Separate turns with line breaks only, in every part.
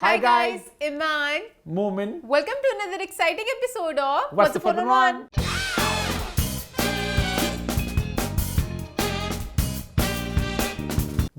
Hi guys, Iman.
Momin.
Welcome to another exciting episode of
What's the Fun One?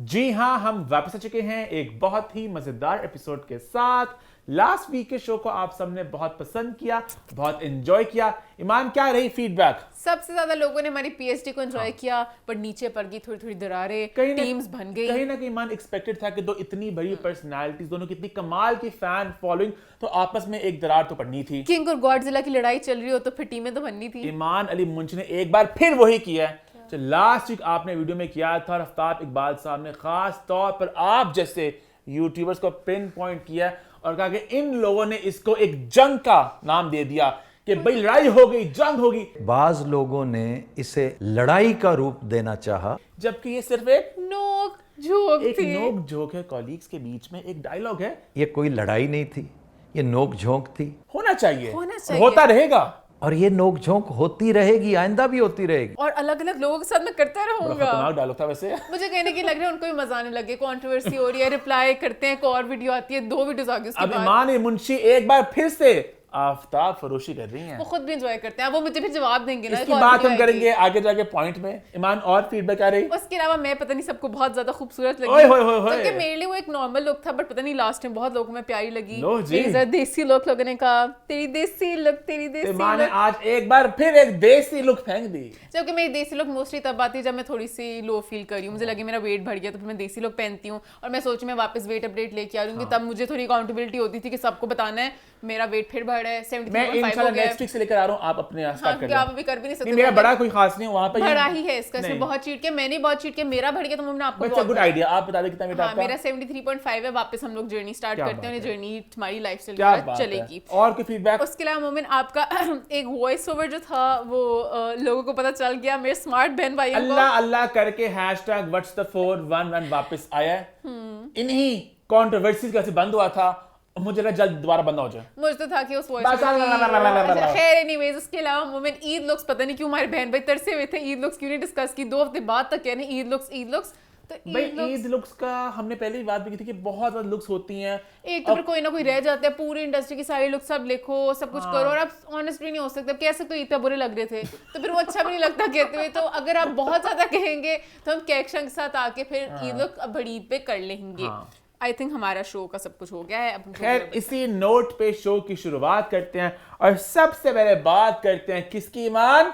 जी हाँ, हम वापस आ चुके हैं एक बहुत ही मजेदार एपिसोड के साथ। लास्ट वीक के शो को आप सबने बहुत पसंद किया, बहुत एंजॉय किया। ईमान, क्या रही फीडबैक?
सबसे ज्यादा लोगों ने हमारी पीएचडी को एंजॉय किया, पर नीचे पड़ गई थोड़ी थोड़ी दरारें, टीम्स बन गई।
कहीं ना कहीं ईमान एक्सपेक्टेड था कि दो इतनी बड़ी पर्सनालिटीज, दोनों की इतनी कमाल की फैन फॉलोइंग, तो आपस में एक दरार तो पड़नी थी।
किंग और गॉडजिला की लड़ाई चल रही हो तो फिर टीमें तो बननी थी।
ईमान अली मुंशी ने एक बार फिर वही किया है जो लास्ट वीक आपने वीडियो में किया था, और आफ्ताब इकबाल साहब ने खास तौर पर आप जैसे यूट्यूबर्स को पिन पॉइंट किया और कहा कि इन लोगों ने इसको एक जंग का नाम दे दिया कि भाई लड़ाई हो गई, जंग होगी।
बाज लोगों ने इसे लड़ाई का रूप देना चाहा,
जबकि ये सिर्फ एक
नोक झोंक
एक
थी।
नोक झोंक है, कॉलीग्स के बीच में एक डायलॉग है।
ये कोई लड़ाई नहीं थी, ये नोक झोंक थी।
होना चाहिए,
होना चाहिए।
होता रहेगा,
और ये नोक झोंक होती रहेगी, आइंदा भी होती रहेगी।
और अलग अलग लोगों के साथ मैं करता
बड़ा
रहूंगा।
खतरनाक डायलॉग था वैसे।
मुझे कहने की लग रहा है उनको भी मजा आने लगे, कंट्रोवर्सी हो रही है, रिप्लाई करते हैं, एक और वीडियो आती है, 2 वीडियोस आगे उसके
अब
बाद
ईमान मुंशी एक बार फिर से आफ्ताब फरोशी कर रही हैं।
वो खुद भी एंजॉय करते हैं। वो मुझे भी जवाब देंगे ना,
इसकी
एक और
बात
वीडियो
हम
आएगी।
करेंगे आगे जाके पॉइंट में। ईमान, और फीडबैक आ रही?
उसके अलावा मैं पता नहीं सबको बहुत ज्यादा खूबसूरत लगी,
ओए होए होए होए।
क्योंकि मेरे लिए वो एक नॉर्मल लुक था, बट पता नहीं लास्ट टाइम बहुत लोगों को मैं प्यारी लगी।
लो जी।
मेरी जरा देसी लुक लोगों ने कहा, तेरी देसी लुक, तेरी देसी
ईमान ने
लुक।
आज एक बार फिर एक देसी लुक फेंक दी।
जबकि मेरी देसी लुक मोस्टली तब आती है जब मैं थोड़ी सी लो फील कर रही हूँ, मुझे लगे मेरा वेट बढ़ गया, तो फिर मैं देसी लुक पहनती हूँ और मैं सोच मैं वापस वेट अपडेट लेके आ रही हूँ। तब मुझे थोड़ी अकाउंटेबिलिटी होती थी कि सबको बताना है मेरा वेट फिर बढ़ रहा है, 73.5
मैं
हो गया
इंशाल्लाह
है।
नेक्स्ट वीक से लेकर आ रहा हूँ, आप अपने स्टार्ट कर
क्या आप
लें।
अभी कर भी नहीं सकते।
नहीं, मेरा बड़ा कोई खास नहीं है वहां पे।
बड़ा ही है इसका, इसमें
नहीं।
बहुत चीट के, मैंने बहुत चीट के, मेरा बढ़ गया तो मैंने आपको
बच्चा गुड आइडिया। आप बता दें कितना वेट
हाँ,
आपका?
मेरा 73.5 है। वापस हम लोग जर्नी स्टार्ट
क्या
करते हैं,
बात
और जर्नी हमारी लाइफस्टाइल
क्या
के
बात
साथ
है।
चलेगी।
और कोई फीडबैक?
उसके अलावा मोमिन, आपका एक वॉइस ओवर जो था वो लोगों को पता चल गया, मेरे स्मार्ट बहन भाइयों को।
अल्लाह अल्लाह करके हैशटैग व्हाट्स द 411 वापस आया है। इन्हीं कंट्रोवर्सीज का से बंद हुआ था, मुझे लगा जल्द दोबारा बंद हो जाए।
मुझे तो था कि उस वॉइस
बस,
खैर एनीवेज। उसके अलावा मोमिन, ईद लुक्स पता नहीं क्यों हमारे बहन भाई तरसे हुए थे, ईद लुक्स क्यों नहीं डिस्कस की। 2 हफ्ते बाद तक कह रहे हैं ईद लुक्स। तो
भाई
ईद लुक्स
ईद लुक्स का हमने पहले ही बात भी की थी कि बहुत ज्यादा लुक्स होती हैं।
एक तो फिर कोई ना कोई रह जाता है, पूरी इंडस्ट्री की सारी लुक सब लिखो, सब कुछ करो, और आप ऑनेस्ट भी नहीं हो सकते। कह सकते हो ईद पे बुरे लग रहे थे, तो फिर वो अच्छा भी नहीं लगता कहते हुए। तो अगर आप बहुत ज्यादा कहेंगे तो हम कैक्शन के साथ आके फिर ईद लुक अब बड़ी ईद पे कर लेंगे। आई थिंक हमारा शो का सब कुछ हो गया है। अब
खैर, इसी नोट पे शो की शुरुआत करते हैं, और सबसे पहले बात करते हैं किसकी? ईमान,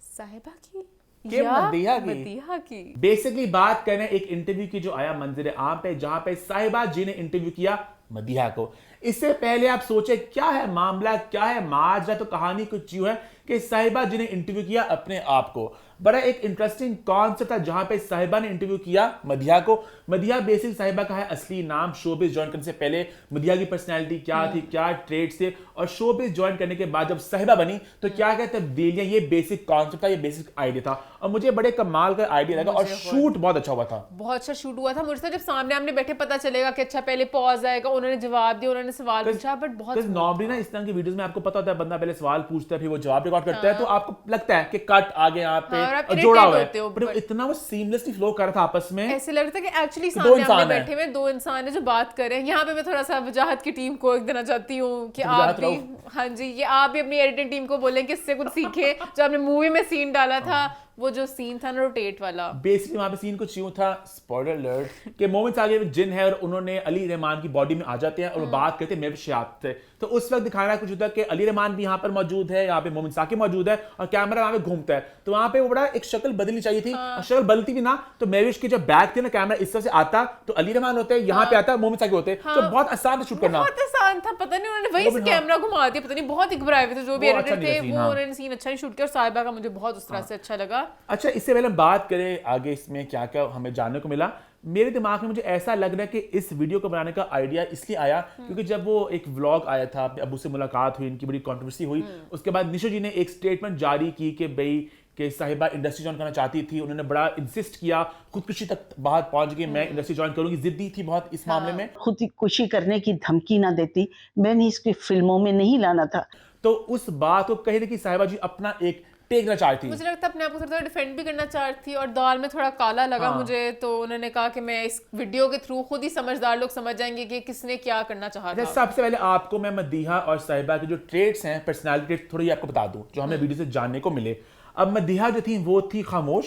साहिबा की
के
या
मदीहा की?
मदीहा की।
बेसिकली बात करें एक इंटरव्यू की जो आया मंजर आम पे, जहां पे साहिबा जी ने इंटरव्यू किया मदीहा को। इससे पहले आप सोचे क्या है मामला, क्या है माजरा, तो कहानी कुछ यूं है कि साहिबा जी ने इंटरव्यू किया अपने आप को। बड़ा एक इंटरेस्टिंग कॉन्सेप्ट था जहां पे साहिबा ने इंटरव्यू किया मदीहा को। मदीहा बेसिक साहिबा का है असली नाम। शोबिज ज्वाइन करने से पहले मदीहा की पर्सनैलिटी क्या थी, क्या ट्रेड्स थे, और शोबिज ज्वाइन करने के बाद जब साहिबा बनी तो क्या क्या तब्दीलियां, ये बेसिक कॉन्सेप्ट था, ये बेसिक आइडिया था, और मुझे बड़े कमाल का आइडिया लगा। और शूट बहुत अच्छा हुआ था,
बहुत अच्छा शूट हुआ था। मुझसे जब सामने आमने बैठे पता चलेगा कि अच्छा पहले पॉज आएगा, उन्होंने जवाब दिया, उन्होंने सवाल पूछा, बट बहुत
नॉर्मली ना इस तरह की वीडियोस में आपको पता होता है बंदा पहले सवाल पूछता है, फिर वो जवाब रिकॉर्ड करता है, तो आपको लगता है कि कट आगे यहाँ पे
और आप
और जोड़ा हुआ
irritate होते हो,
है, but इतना वो सीमलेसली फ्लो कर रहा था आपस में।
ऐसे लग रहा था कि एक्चुअली
दो
सामने
इंसान
आमने
हैं।
बैठे हुए 2 इंसान है जो बात कर रहे हैं। यहाँ पे मैं थोड़ा सा वजाहत की टीम को एक देना चाहती हूँ कि
तो
आप
वजाहत
भी, हाँ जी, ये आप भी अपनी एडिटिंग टीम को बोलें कि इससे कुछ सीखे। जो आपने मूवी में सीन डाला था, वो जो सीन था ना रोटेट वाला,
बेसिकली वहां पे सीन कुछ यूं था, स्पॉइलर अलर्ट, कि मोमिन आगे जिन है और उन्होंने अली रहमान की बॉडी में आ जाते हैं और वो बात करते हैं मेवशियात से। तो उस वक्त दिखाना कुछ होता है कि अली रहमान भी यहाँ पर मौजूद है, यहाँ पे मोमिन साकिब मौजूद है, और कैमरा वहां पे घूमता है। तो वहां पे वो बड़ा एक शक्ल बदलनी चाहिए थी, और शक्ल बदलती भी ना तो मेविश की जो बैक थी ना, कैमरा इस तरह से आता तो अली रहमान होते हैं, यहाँ पे आता मोमिन साकिब होते, तो बहुत आसान था शूट करना।
बहुत आसान था। पता नहीं उन्होंने वही से कैमरा घुमा दिया, पता नहीं बहुत ही घबराए हुए थे जो भी
वो अच्छा
एडिटर
नहीं
थे,
था सीन,
वो
हाँ।
उन्होंने सीन अच्छा नहीं शूट किया। और साहिबा का मुझे बहुत उस तरह से अच्छा लगा।
अच्छा, इससे पहले बात करें आगे इसमें क्या क्या हमें जानने को मिला। मेरे दिमाग में मुझे ऐसा लग रहा है कि इस वीडियो को बनाने का आइडिया इसलिए आया क्योंकि जब वो एक व्लॉग आया था, अपने अबू से मुलाकात हुई, इनकी बड़ी कंट्रोवर्सी हुई, उसके बाद निशो जी ने एक स्टेटमेंट जारी की कि भाई कि साहिबा इंडस्ट्री ज्वाइन करना चाहती थी, उन्होंने बड़ा इंसिस्ट किया, खुदकुशी तक बात पहुंच गई, मैं इंडस्ट्री ज्वाइन करूंगी, जिद्दी थी बहुत इस मामले में।
खुदकुशी करने की धमकी ना देती, मैंने इसकी फिल्मों में नहीं लाना था।
तो उस बात को कहीं ना कहीं साहिबा जी अपना एक टेकना चाहती थी।
मुझे लगता है अपने आप को थोड़ा डिफेंड भी करना चाहती थी और दाल में थोड़ा काला लगा मुझे, तो उन्होंने कहा कि मैं इस वीडियो के थ्रू खुद ही समझदार लोग समझ जाएंगे कि किसने क्या करना चाहा था।
सबसे पहले आपको मैं मदीहा और साहिबा के जो ट्रेड्स हैं, पर्सनालिटी ट्रेड्स, थोड़ी आपको बता दूं जो हमें वीडियो से जानने को मिले। अब मदीहा जो थी वो थी खामोश,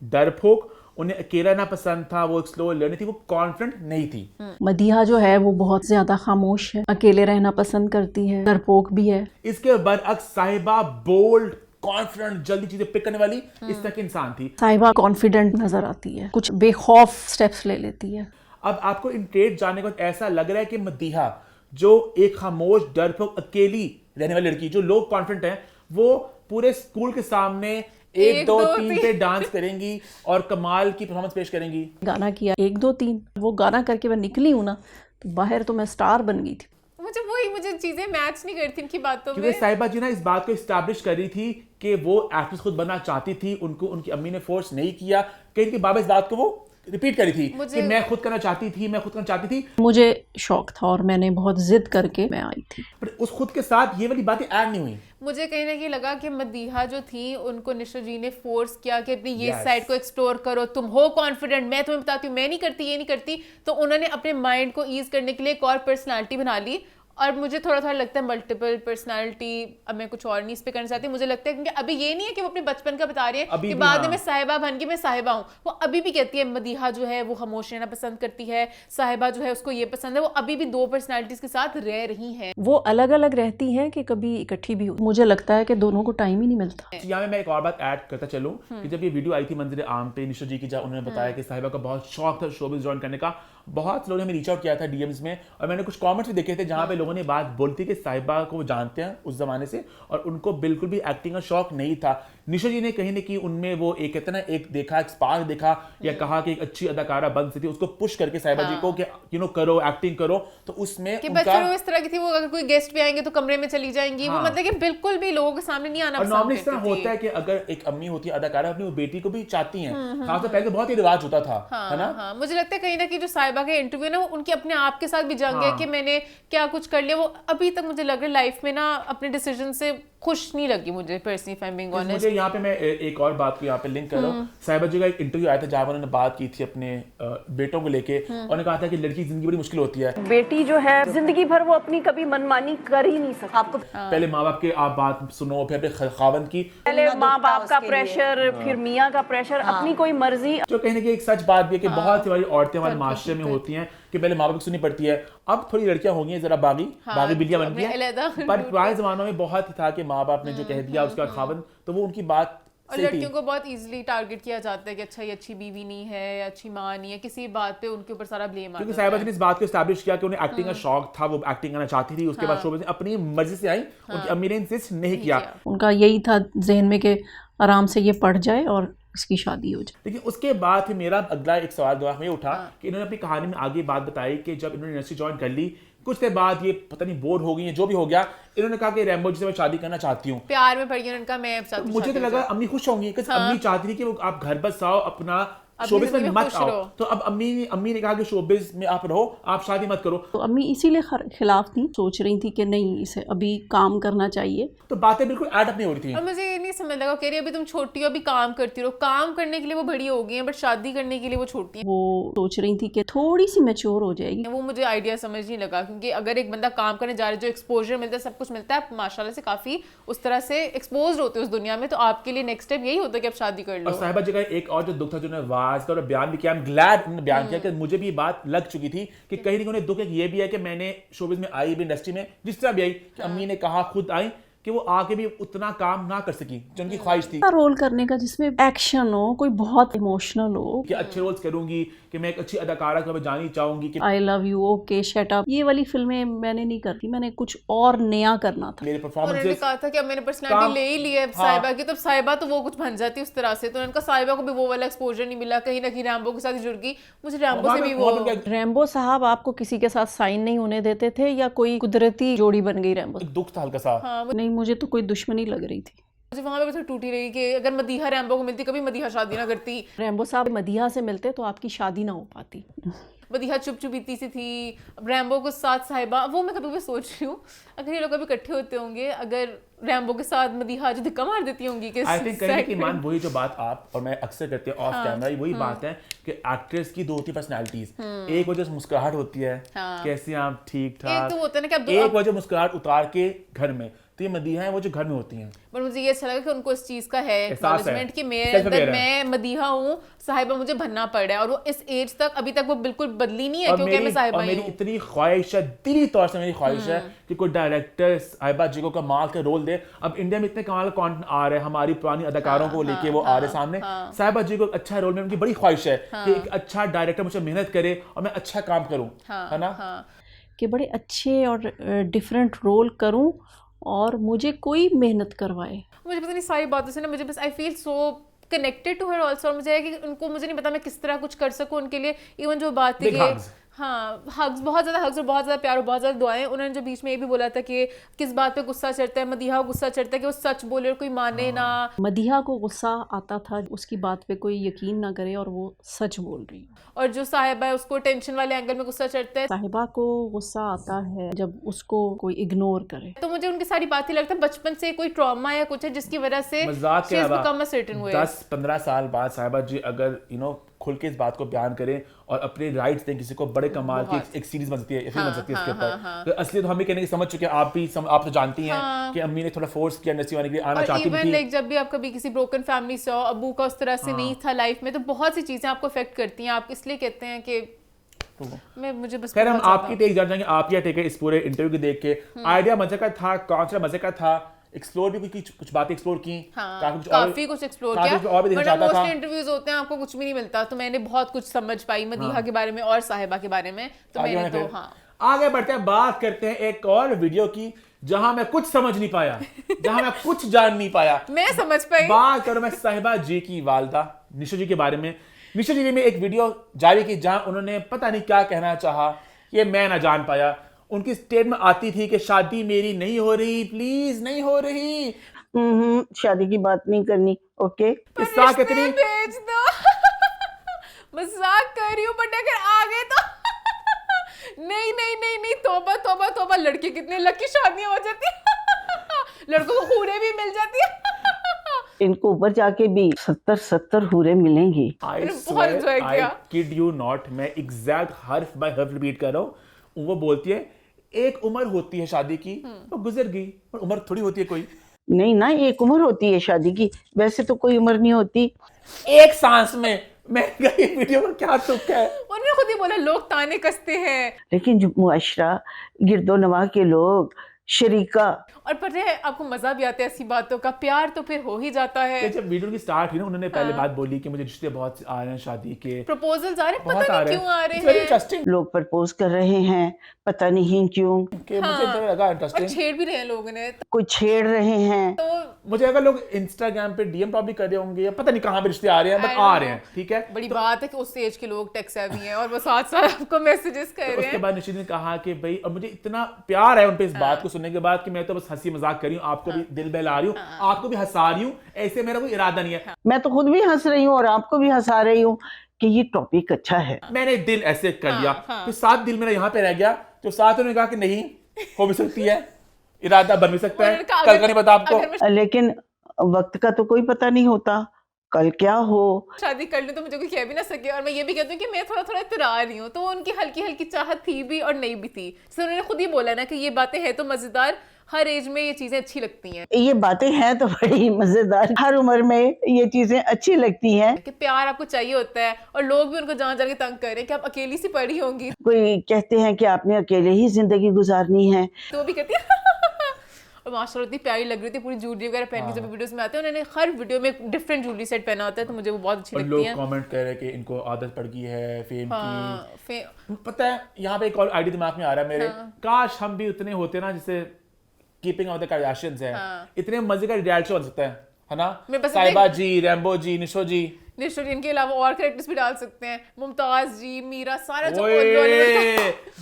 डरपोक, उन्हें अकेला ना पसंद था, वो एक स्लो लर्नर थी, वो कॉन्फिडेंट नहीं थी।
मदीहा जो है वो बहुत ज्यादा खामोश है, अकेले रहना पसंद करती है, डरपोक भी है।
इसके बरअक्स साहिबा बोल्ड, कॉन्फिडेंट, जल्दी चीजें पिक करने वाली इस तरह की इंसान थी।
साहिबा कॉन्फिडेंट नजर आती है, कुछ बेखौफ स्टेप्स ले लेती है।
अब आपको इन ट्रेड जानने के बाद ऐसा लग रहा है कि मदीहा जो एक खामोश, डरपोक, अकेली रहने वाली लड़की, जो लोग कॉन्फिडेंट हैं, वो पूरे स्कूल के सामने 1 2 3 पे डांस करेंगी और कमाल की परफॉर्मेंस पेश करेंगी।
गाना किया 1 2 3, वो गाना करके मैं निकली हूँ ना, तो बाहर तो मैं स्टार बन गई थी।
मुझे चीजें मैच नहीं करती इनकी बातों
क्योंकि
में।
साहिबा जी ना इस बात को इस्टेब्लिश कर रही थी कि वो एक्ट्रेस खुद बनना चाहती थी, उनको उनकी अम्मी ने फोर्स नहीं किया, कहीं इनके बाबा इस बात को वो रिपीट करी थी कि मैं खुद करना चाहती थी, मैं खुद करना चाहती थी।
मुझे शौक था और मैंने बहुत जिद करके मैं आई थी।
पर उस खुद के साथ ये वाली बातें ऐड नहीं हुई।
मुझे कहीं ना कहीं लगा कि मदीहा जो थी उनको निशा जी ने फोर्स किया कि अपनी ये साइड को एक्सप्लोर करो, तुम हो कॉन्फिडेंट, मैं तुम्हें बताती हूँ मैं नहीं करती, ये नहीं करती, तो उन्होंने अपने माइंड को ईज करने के लिए एक और पर्सनालिटी बना ली। और मुझे थोड़ा लगता है मल्टीपल पर्सनालिटी, अब मैं कुछ और नहीं इस पे करना चाहती, मुझे लगता है क्योंकि अभी ये नहीं है कि वो अपने बचपन का बता रही है कि बाद में मैं साहिबा बन के मैं साहिबा हूँ, वो अभी भी कहती है मदीहा जो है वो खामोश रहना पसंद करती है, साहिबा जो है उसको ये पसंद है, वो अभी भी 2 पर्सनालिटीज के साथ रह रही हैं।
वो अलग अलग रहती हैं कि कभी इकट्ठी भी हो, मुझे लगता है कि दोनों को टाइम ही नहीं मिलता।
यहाँ मैं एक और बात ऐड करता चलूं कि जब ये वीडियो आई थी मंजर आम पे निशा जी की, जब उन्होंने बताया कि साहिबा का बहुत शौक था शोबिज़ ज्वाइन करने का, बहुत लोगों ने हमें रीच आउट किया था डीएम्स में, और मैंने कुछ कमेंट्स भी देखे थे जहाँ पे लोगों ने बात बोली थी कि साहिबा को वो जानते हैं उस जमाने से और उनको बिल्कुल भी एक्टिंग का शौक नहीं था। निशा जी ने कहीं ना कहीं उनमें वो एक कहते ना एक देखा, एक स्पार्क देखा, या कहा कि एक अच्छी अदाकारा बन सकती है, उसको पुश करके साहिबा जी को कि करो, एक्टिंग करो, तो उसमें
कि बच्चों वो इस तरह की थी, वो अगर कोई गेस्ट भी आएंगे तो कमरे में चली जाएंगी, वो मतलब कि बिल्कुल भी लोगों के सामने नहीं आना पसंद
करती थी। इस तरह होता है कि अगर एक अम्मी होती है अदाकारा, अपनी वो बेटी को भी चाहती हैं, खासतौर पहले बहुत ही रिवाज होता था, है ना।
मुझे लगता है कहीं ना कहीं जो साहिबा के इंटरव्यू ना, उनके अपने आप के साथ भी जंग है कि मैंने क्या कुछ कर लिया, वो अभी तक मुझे लग रहा है लाइफ में ना अपने डिसीजन से खुश नहीं लगी मुझे personally, if I am being honest.
मुझे यहाँ पे मैं एक और बात को यहाँ पे लिंक कर रहा हूँ। साहिबा जी का एक इंटरव्यू आया था जहाँ उन्होंने बात की थी अपने बेटों को लेके, उन्होंने कहा था कि लड़की की जिंदगी बड़ी मुश्किल होती है,
बेटी जो है जिंदगी भर वो अपनी कभी मनमानी कर ही नहीं सकती। आपको
पहले माँ बाप के आप बात सुनो, फिर अपने खावंद की,
पहले माँ बाप का प्रेशर, फिर मियाँ का प्रेशर, अपनी कोई मर्जी।
जो कहीं ना कहीं एक सच बात भी है कि बहुत सी हमारी औरतें हमारे माशरे में होती हैं कि पहले माँ बाप की सुननी पड़ती है। अब थोड़ी लड़कियां हो गई हैं जरा बागी बिल्लियां बन गई हैं, पर पुराने जमानों में बहुत ही था कि माँ बाप ने जो कह दिया उसका खावंद, तो वो उनकी बात
और लड़कियों को बहुत इजीली टारगेट किया जाता है कि अच्छा ये अच्छी बीवी नहीं है या अच्छी माँ नहीं है, किसी बात पे उनके ऊपर सारा ब्लेम आता है।
क्योंकि साहिबा जी ने इस बात को एस्टैब्लिश किया कि उन्हें एक्टिंग का शौक था, वो एक्टिंग करना चाहती थी, उसके बाद शोबिज़ में अपनी मर्जी से आई, उनकी अम्मी ने इंसिस्ट नहीं किया।
उनका यही था जहन में कि आराम से ये पढ़ जाए और इसकी शादी हो जाए।
लेकिन उसके बाद फिर मेरा अगला एक सवाल दिमाग में उठा कि इन्होंने अपनी कहानी में आगे बात बताई कि जब इन्होंने यूनिवर्सिटी ज्वाइन कर ली, कुछ देर बाद ये पता नहीं बोर हो गई है, जो भी हो गया, इन्होंने कहा कि रैम्बो जी से मैं शादी करना चाहती हूँ,
प्यार में पड़ गई, उनका मैं
मुझे तो लगा अम्मी खुश होंगी, अम्मी चाहती थी कि वो आप घर बस आओ, अपना शोबिज़ में मत आओ, तो अब अम्मी ने कहा कि शोबिज़ में आप रहो, आप शादी मत करो,
तो अम्मी इसीलिए खिलाफ थी, सोच रही थी कि नहीं इसे अभी काम करना चाहिए।
तो बातें बिल्कुल ऐड अप नहीं हो रही थी।
और मुझे ये नहीं समझ लगा, कह रही अभी तुम छोटी हो, अभी काम करती रहो, काम करने के लिए वो बड़ी हो गई हैं बट शादी करने के लिए वो छोटी हैं।
वो सोच रही थी कि थोड़ी सी मैच्योर हो जाएगी।
वो मुझे आइडिया समझ नहीं लगा, क्योंकि अगर एक बंदा काम करने जा रहा है, जो एक्सपोजर मिलता है, सब कुछ मिलता है, माशाल्लाह से काफी उस तरह से एक्सपोज होते हैं उस दुनिया में, तो आपके लिए नेक्स्ट स्टेप यही होता है कि आप शादी कर लो।
और साहिबा जी का एक और जो दुख था, जो उन्होंने वाज और बयान भी किया, आई एम ग्लैड उन्होंने बयान किया कि मुझे भी बात लग चुकी थी कि कहीं ना कहीं दुख एक ये भी है कि मैंने शोबिज़ में आई भी, इंडस्ट्री में जिस तरह भी आई, कि अम्मी ने कहा खुद आई कि वो आके भी उतना काम ना कर सकी जो उनकी ख्वाहिश थी,
रोल करने का जिसमें एक्शन हो, कोई बहुत इमोशनल हो,
कि अच्छे रोल्स करूंगी, कि मैं एक अच्छी अदाकारा को जानी चाहूंगी, कि
I love you, okay shut up, ये वाली फिल्में मैंने नहीं करती, मैंने कुछ और नया करना था।
मेरे
उन्होंने
परफॉर्मेंसेस
कहा था कि अब मैंने पर्सनालिटी ले ही ली है साहिबा की, तो साहिबा तो वो कुछ बन जाती उस तरह से, तो उनका साहिबा को भी वो वाला एक्सपोजर नहीं मिला, कहीं ना कहीं रैम्बो के साथ जुड़ गई। मुझे रैम्बो से भी वो
रैम्बो साहब आपको किसी के साथ साइन नहीं होने देते थे या कोई कुदरती जोड़ी बन गई रैम्बो?
दुख था हल्का सा।
नहीं, मुझे तो कोई दुश्मनी लग रही थी।
मुझे वहां पे भी तो टूटी रही कि अगर मदीहा रैम्बो को मिलती, कभी मदीहा शादी ना करती।
रैम्बो साहब मदीहा से मिलते तो आपकी शादी ना हो पाती।
मदीहा चुपचुपीती सी थी, रैम्बो के साथ साहिबा, वो मैं कभी कभी सोच रही हूँ अगर ये लोग कभी इकट्ठे होते होंगे, अगर रैम्बो के साथ मदीहा जो धक्का मार देती होंगी कि
आई थिंक कहीं की मान वही जो बात आप और मैं अक्सर करते हैं ऑफ कैमरा, वही बात है कि एक्ट्रेस की दो होती पर्सनालिटीज, एक वजह से मुस्कुराहट होती है, कैसे आप ठीक
एक
ठाक,
तो होता है ना कि
एक वजह मुस्कुराहट उतार के घर में, तो ये मदीहा है वो जो घर में होती हैं।
पर मुझे ये अच्छा लगा कि उनको इस चीज का है
एहसास है,
एक्नॉलेजमेंट कि मेरे
self
अंदर
aware है।
मैं मदीहा हूँ, साहिबा मुझे बनना पड़ रहा है, और वो इस एज तक अभी तक वो बिल्कुल बदली नहीं है,
और
क्योंकि मैं साहिबा
और
ही
मेरी
हूँ।
इतनी ख्वाहिश है, दिली तौर से मेरी ख्वाहिश है कि कोई डायरेक्टर साहिबा जी को कमाल का रोल दे। अब इंडिया में इतने कमाल का कंटेंट आ रहे हैं, हमारी पुरानी अदाकारों को लेके वो आ रहे सामने, साहिबा जी को अच्छा रोल में, उनकी बड़ी ख्वाहिश है कि एक अच्छा डायरेक्टर मुझे मेहनत करे और मैं अच्छा काम करूँ, है ना।
कि बड़े अच्छे और डिफरेंट रोल करूं और मुझे कोई मेहनत करवाए।
मुझे पता नहीं सारी बातों से ना, मुझे बस I feel so connected to her also, और मुझे है कि उनको, मुझे नहीं पता मैं किस तरह कुछ कर सकूं उनके लिए। इवन जो बात थी
Big
कि
hugs.
हाँ, हग्स, बहुत ज़्यादा हग्स और बहुत ज़्यादा प्यार और बहुत ज़्यादा दुआएं। उन्होंने जो बीच में ये भी बोला था कि किस बात पे गुस्सा चढ़ता है, मदीहा को गुस्सा चढ़ता है कि वो सच बोले और कोई माने ना।
मदीहा को गुस्सा आता था उसकी बात पे कोई यकीन ना करे और वो सच बोल रही है,
और जो साहिबा है उसको टेंशन वाले एंगल में गुस्सा चढ़ता है।
साहिबा को गुस्सा आता है जब उसको कोई इग्नोर करे।
तो मुझे उनकी सारी बातें लगता है बचपन से कोई ट्रॉमा या कुछ है जिसकी वजह से
मजाक के
she has
अलावा
become a certain way।
10-15 साल बाद साहिबा जी अगर खुल के इस बात को बयान करें और अपने राइट्स दें किसी को, बड़े कमाल की एक सीरीज बन सकती है, फिल्म बन सकती है इसके ऊपर। तो असली तो हम भी कहने की समझ चुके हैं, आप तो जानती हैं कि अम्मी ने थोड़ा फोर्स किया इंडस्ट्री वाले के लिए, आना चाहती
इवन
थी।
लाइक जब भी आप कभी किसी ब्रोकन फैमिली से हो, अब्बू का उस तरह से नहीं था लाइफ में, तो बहुत सी चीजें आपको अफेक्ट करती हैं। आप इसलिए कहते हैं कि मुझे बस
खैर हम आपकी टेक जान जाएंगे, आपकी टेक है इस पूरे इंटरव्यू को देख के। आइडिया मजे का था, कॉन्सेप्ट मजे का था, एक्सप्लोर भी कुछ बातें एक्सप्लोर की,
काफी कुछ एक्सप्लोर किया।
और भी देखना चाहता था।
मोस्टली इंटरव्यूज होते हैं आपको कुछ भी नहीं मिलता, तो मैंने बहुत कुछ समझ पाई मदीहा के बारे में और साहिबा के बारे में। तो मैंने तो
आगे बढ़ते हैं, बात करते हैं एक और वीडियो की जहां मैं कुछ समझ नहीं पाया, जहां मैं कुछ जान नहीं पाया।
मैं समझ पाई। बात
करूं मैं साहिबा जी की वालदा निशो जी के बारे में। निशो जी ने एक वीडियो जारी की जहां उन्होंने पता नहीं क्या कहना चाहा, ये मैं ना जान पाया। उनकी स्टेटमेंट आती थी कि शादी मेरी नहीं हो रही, प्लीज नहीं हो रही,
शादी की बात नहीं करनी, ओके।
किस्सा कितनी
भेज दो। मजाक कर रही हूँ, बट अगर आ गए तो नहीं नहीं नहीं नहीं, तौबा तौबा तौबा। लड़के कितने लकी, शादियां हो जाती है, लड़कों को हूरें भी मिल जाती है।
इनको ऊपर जाके भी 70 हूरें मिलेंगी।
बहुत enjoy किया।
किड यू नॉट, मैं एग्जैक्ट हर्फ बाय हर्फ रिपीट कर रहा हूँ। वो बोलती है एक उम्र होती है शादी की, वो गुजर गई, पर उम्र थोड़ी होती है कोई।
नहीं ना, एक उम्र होती है शादी की, वैसे तो कोई उम्र नहीं होती।
एक सांस में मैं वीडियो में क्या तुक है।
उन्होंने खुद ही बोला लोग ताने कसते हैं,
लेकिन जो मुआशरा, गिरदो नवा के लोग, शरीका,
और पता है आपको मजा भी आता है ऐसी बातों का, प्यार तो फिर हो ही जाता है।
जब वीडियो की स्टार्ट हुई ना, उन्होंने पहले बात बोली कि मुझे रिश्ते बहुत आ रहे हैं शादी के,
प्रपोजल्स आ रहे हैं,
बहुत
पता
आ
नहीं
रहे
क्यों आ रहे
हैं।
हैं,
इंटरेस्टिंग,
लोग प्रपोज कर रहे हैं, पता नहीं क्यों,
कि मुझे तो लगा
और
इंटरेस्टिंग।
छेड़ भी रहे हैं लोगों ने।
कोई छेड़ रहे हैं।
तो
मुझे अगर लोग इंस्टाग्राम पे डीएम प्रॉब्ली कर रहे होंगे, या पता नहीं कहां पे रिश्ते आ रहे हैं, बट आ रहे हैं, ठीक है।
बड़ी बात है कि उस एज के लोग टेक सेवी हैं और वो साथ साथ आपको मैसेजेस कर रहे
उसके
हैं।
बाद निशित ने कहा कि भाई, और मुझे इतना प्यार है उन पे इस बात को सुनने के बाद कि मैं तो बस हंसी मजाक कर रही हूँ, आपको भी दिल बहला रही हूँ, आपको भी हंसा रही हूँ, ऐसे मेरा कोई इरादा नहीं है।
मैं तो खुद भी हंस रही हूँ और आपको भी हंसा रही हूँ कि ये टॉपिक अच्छा है।
मैंने दिल ऐसे कर लिया, तो साथ दिल मेरा यहाँ पे रह गया, तो साथ उन्होंने कहा कि नहीं हो भी सकती है, इरादा बन भी सकता है, कल का नहीं पता आपको।
लेकिन वक्त का तो कोई पता नहीं होता, कल क्या हो।
शादी कर लूं तो मुझे कोई कह भी ना सके, और मैं ये भी कहती हूँ कि मैं थोड़ा थोड़ा इतरा रही हूँ, तो उनकी हल्की हल्की चाहत थी भी और नहीं भी थी। जैसे उन्होंने खुद ही बोला ना कि ये बातें हैं तो मजेदार, हर एज में ये चीजें अच्छी लगती हैं।
ये बातें हैं तो बड़ी मजेदार, हर उम्र में ये चीजें अच्छी लगती हैं।
कि प्यार आपको चाहिए होता है, और लोग भी उनको जान जान के तंग कर रहे हैं कि आप अकेली सी पड़ी होंगी,
कोई कहते हैं कि आपने अकेले ही जिंदगी गुजारनी है,
तो वो भी कहती है। और माशाल्लाह इतनी प्यारी लग रही थी, पूरी ज्वेलरी वगैरह पहन के जब वीडियोस में आते हैं, उन्होंने हर वीडियो में डिफरेंट ज्वेलरी सेट पहना होता है, तो मुझे वो बहुत अच्छी लगती है।
लोग कमेंट कर रहे हैं कि इनको आदत पड़ गई है फेम
हाँ,
की। पता है यहाँ पे एक और आइडिया दिमाग में आ रहा है मेरे, काश हम भी उतने होते ना जैसे कीपिंग ऑफ द कार्डाशियंस है, इतने मजे का रियलिटी शो बन सकता है ना। साहिबा जी, रैम्बो जी, निशो जी,
इनके अलावा और कैरेक्टर्स भी डाल सकते हैं, मुमताज जी, मीरा, सारा जो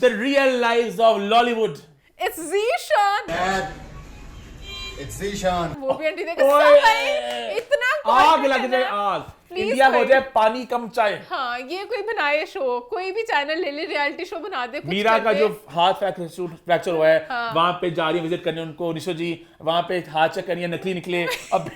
the real lives of Lollywood.
It's Zeeshan. वो भी आंटी देखो सब भाई इतना
आग
content
लग
है
जाए
ना।
आग,
Please
इंडिया हो
भाई।
जाए पानी कम चाय।
हाँ, ये कोई बनाए शो, कोई भी चैनल ले ले, रियलिटी शो बना दे, कुछ
मीरा
कर
का
दे।
जो हाथ फ्रैक्चर हुआ है, वहां पे जा रही है विजिट करने उनको, निशो जी वहां पे हाथ चेक करनी है, नकली निकले। अब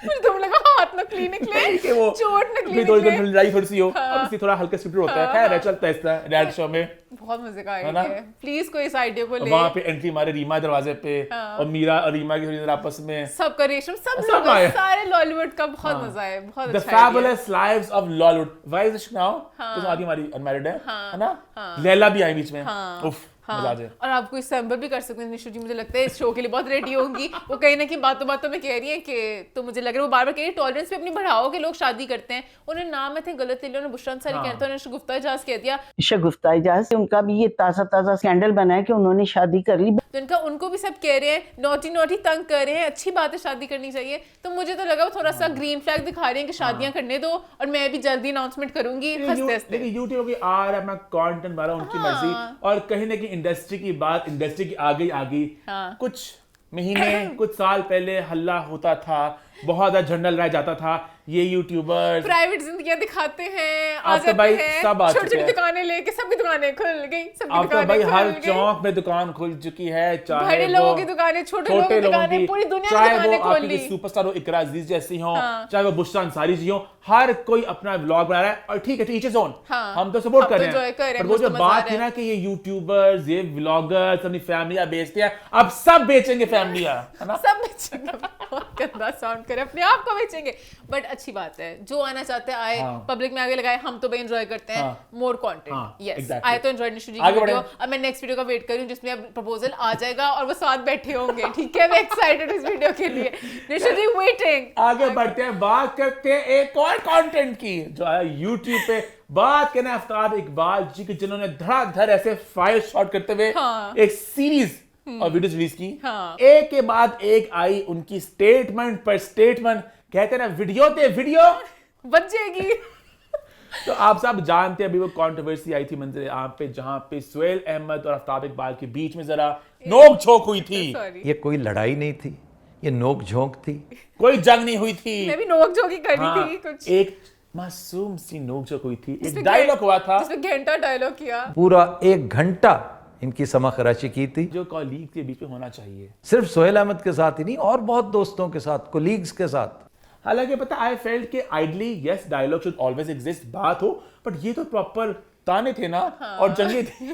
मुझे तुम लगा हाथ नकली निकले,
कि वो
चोट नकली
अपनी दोस्त
निकले।
लड़ाई थोड़ी सी हो, अब इसलिए थोड़ा हल्का स्क्रिप्टेड होता है, खैर है, चलता है इस तरह रियलिटी शो में।
बहुत मजे का
है ना?
आइडिया है, प्लीज कोई इस आइडिया को ले।
वहां पे एंट्री मारे रीमा दरवाजे पे, और मीरा और रीमा की थोड़ी देर आपस में।
सबका रेशम, सब
सब
लोग
आए।
सारे लॉलीवुड का बहुत मजा है, बहुत
द
अच्छा idea है।
Fabulous lives of Lollywood. Why is now? तो आदि हमारी अनमैरिड है ना? लैला भी आई बीच में। उफ, मजा आ जाए।
और आप कोई सैम्पल भी कर सकते हैं निशु जी, मुझे लगता है इस शो के लिए बहुत रेडी होंगी। वो कहीं ना कहीं बातों बातों में कह रही है कि, तो मुझे लग रहा है वो बार बार कह रही है टॉलरेंस पे अपनी बढ़ाओ कि लोग शादी करते हैं। उन्होंने नाम में थे गलत ले लिया, उन्होंने बुशरा अंसारी कहता है, उन्होंने शगुफ्ता एजाज कह दिया।
शगुफ्ता एजाज, उनका भी ये ताज़ा स्कैंडल बना है कि उन्होंने शादी कर ली।
तो उनको भी सब कह रहे हैं नोटी नोटी तंग कर रहे हैं, अच्छी बात है शादी करनी चाहिए। तो मुझे तो लगा वो थोड़ा सा ग्रीन फ्लैग दिखा रहे हैं कि शादियां करने दो, और मैं भी जल्दी अनाउंसमेंट करूंगी हंसते हंसते।
लेकिन यूट्यूब की आ रहा है अपना कंटेंट वाला, उनकी मर्जी, और कहीं ना कहीं इंडस्ट्री की बात, इंडस्ट्री की आ गई। कुछ महीने कुछ साल पहले हल्ला होता था, बहुत ज्यादा झंडा लहराया जाता था, ये यूट्यूबर्स
प्राइवेट जिंदगियां दिखाते हैं, आ
अब तो
जाते
भाई
हैं,
सब आ
छोटी
चुके
छोटी
हैं।
दुकानें लेके सबकी दुकानें खुल गई, सबकी
अब तो
दुकानें
भाई हर
खुल गई।
चौक में दुकान खुल चुकी है, चाहे
बड़े
वो
लोगों की दुकानें, छोटे लोगों की दुकानें, पूरी दुनिया की
चाहे
दुकानें
वो
खोल
आपकी
ली।
सुपरस्टार हो इकरा अजीज जैसी हो, चाहे वो बुशरा अंसारी जी हो, हर कोई अपना व्लॉग बना रहा है, और ठीक है, ईच इज ओन, हम तो सपोर्ट
हम
कर
तो
रहे
enjoy कर रहे
हैं।
हैं,
पर वो जो
मुझे मजा आ
बात
रहा
है
है।
ना कि ये यूट्यूबर्स, ये व्लॉगर्स अपनी फैमिलियां बेचते हैं, अब सब बेचेंगे फैमिलियां, है ना?
सब बेचेंगे, बहुत गंदा साउंड करे, अपने आप को बेचेंगे। बट अच्छी बात है, जो आना चाहते हैं आए, पब्लिक में आगे लगाए, हम तो भाई एंजॉय करते हैं मोर कंटेंट। Yes,
exactly.
आए तो एंजॉय निशु जी
आगे
की वीडियो।
बढ़ें।
अब मैं नेक्स्ट वीडियो का वेट कर रही हूँ जिसमें अब प्रपोजल आ जाएगा और वो साथ बैठे होंगे, ठीक है? मैं एक्साइटेड इस वीडियो के लिए। निशु जी वेटिंग।
आगे बढ़ते हैं, बात करते हैं एक और कंटेंट की जो आया यूट्यूब पे। बात करना आफ्ताब इकबाल जी की, जिन्होंने धड़ाधड़ ऐसे फायर शॉट करते हुए एक सीरीज और वीडियोस रिलीज की। एक के बाद एक आई उनकी स्टेटमेंट पर स्टेटमेंट, कहते हैं ना वीडियो ते वीडियो
बच जाएगी।
तो आप सब जानते हैं अभी वो कंट्रोवर्सी आई थी मंजर आम पे, जहां पे सुहेल अहमद और आफ्ताब इकबाल के बीच में जरा नोक झोंक हुई थी।
सॉरी,
ये कोई लड़ाई नहीं थी, ये नोक झोंक थी।
कोई जंग नहीं हुई थी,
मैं भी नोक झोंक ही करी
हाँ,
थी कुछ।
एक मासूम सी नोक झोंक हुई थी, एक डायलॉग हुआ था
जिसमें घंटा डायलॉग किया।
पूरा 1 घंटा इनकी समखराशी की थी,
जो कॉलीग के बीच में होना चाहिए।
सिर्फ सोहेल अहमद के साथ ही नहीं, और बहुत दोस्तों के साथ, कोलीग्स के साथ।
हालांकि पता आई फेल्ट कि ideally yes dialogue should always exist, बात हो, बट ये तो प्रॉपर ताने थे ना, और जंगे थी।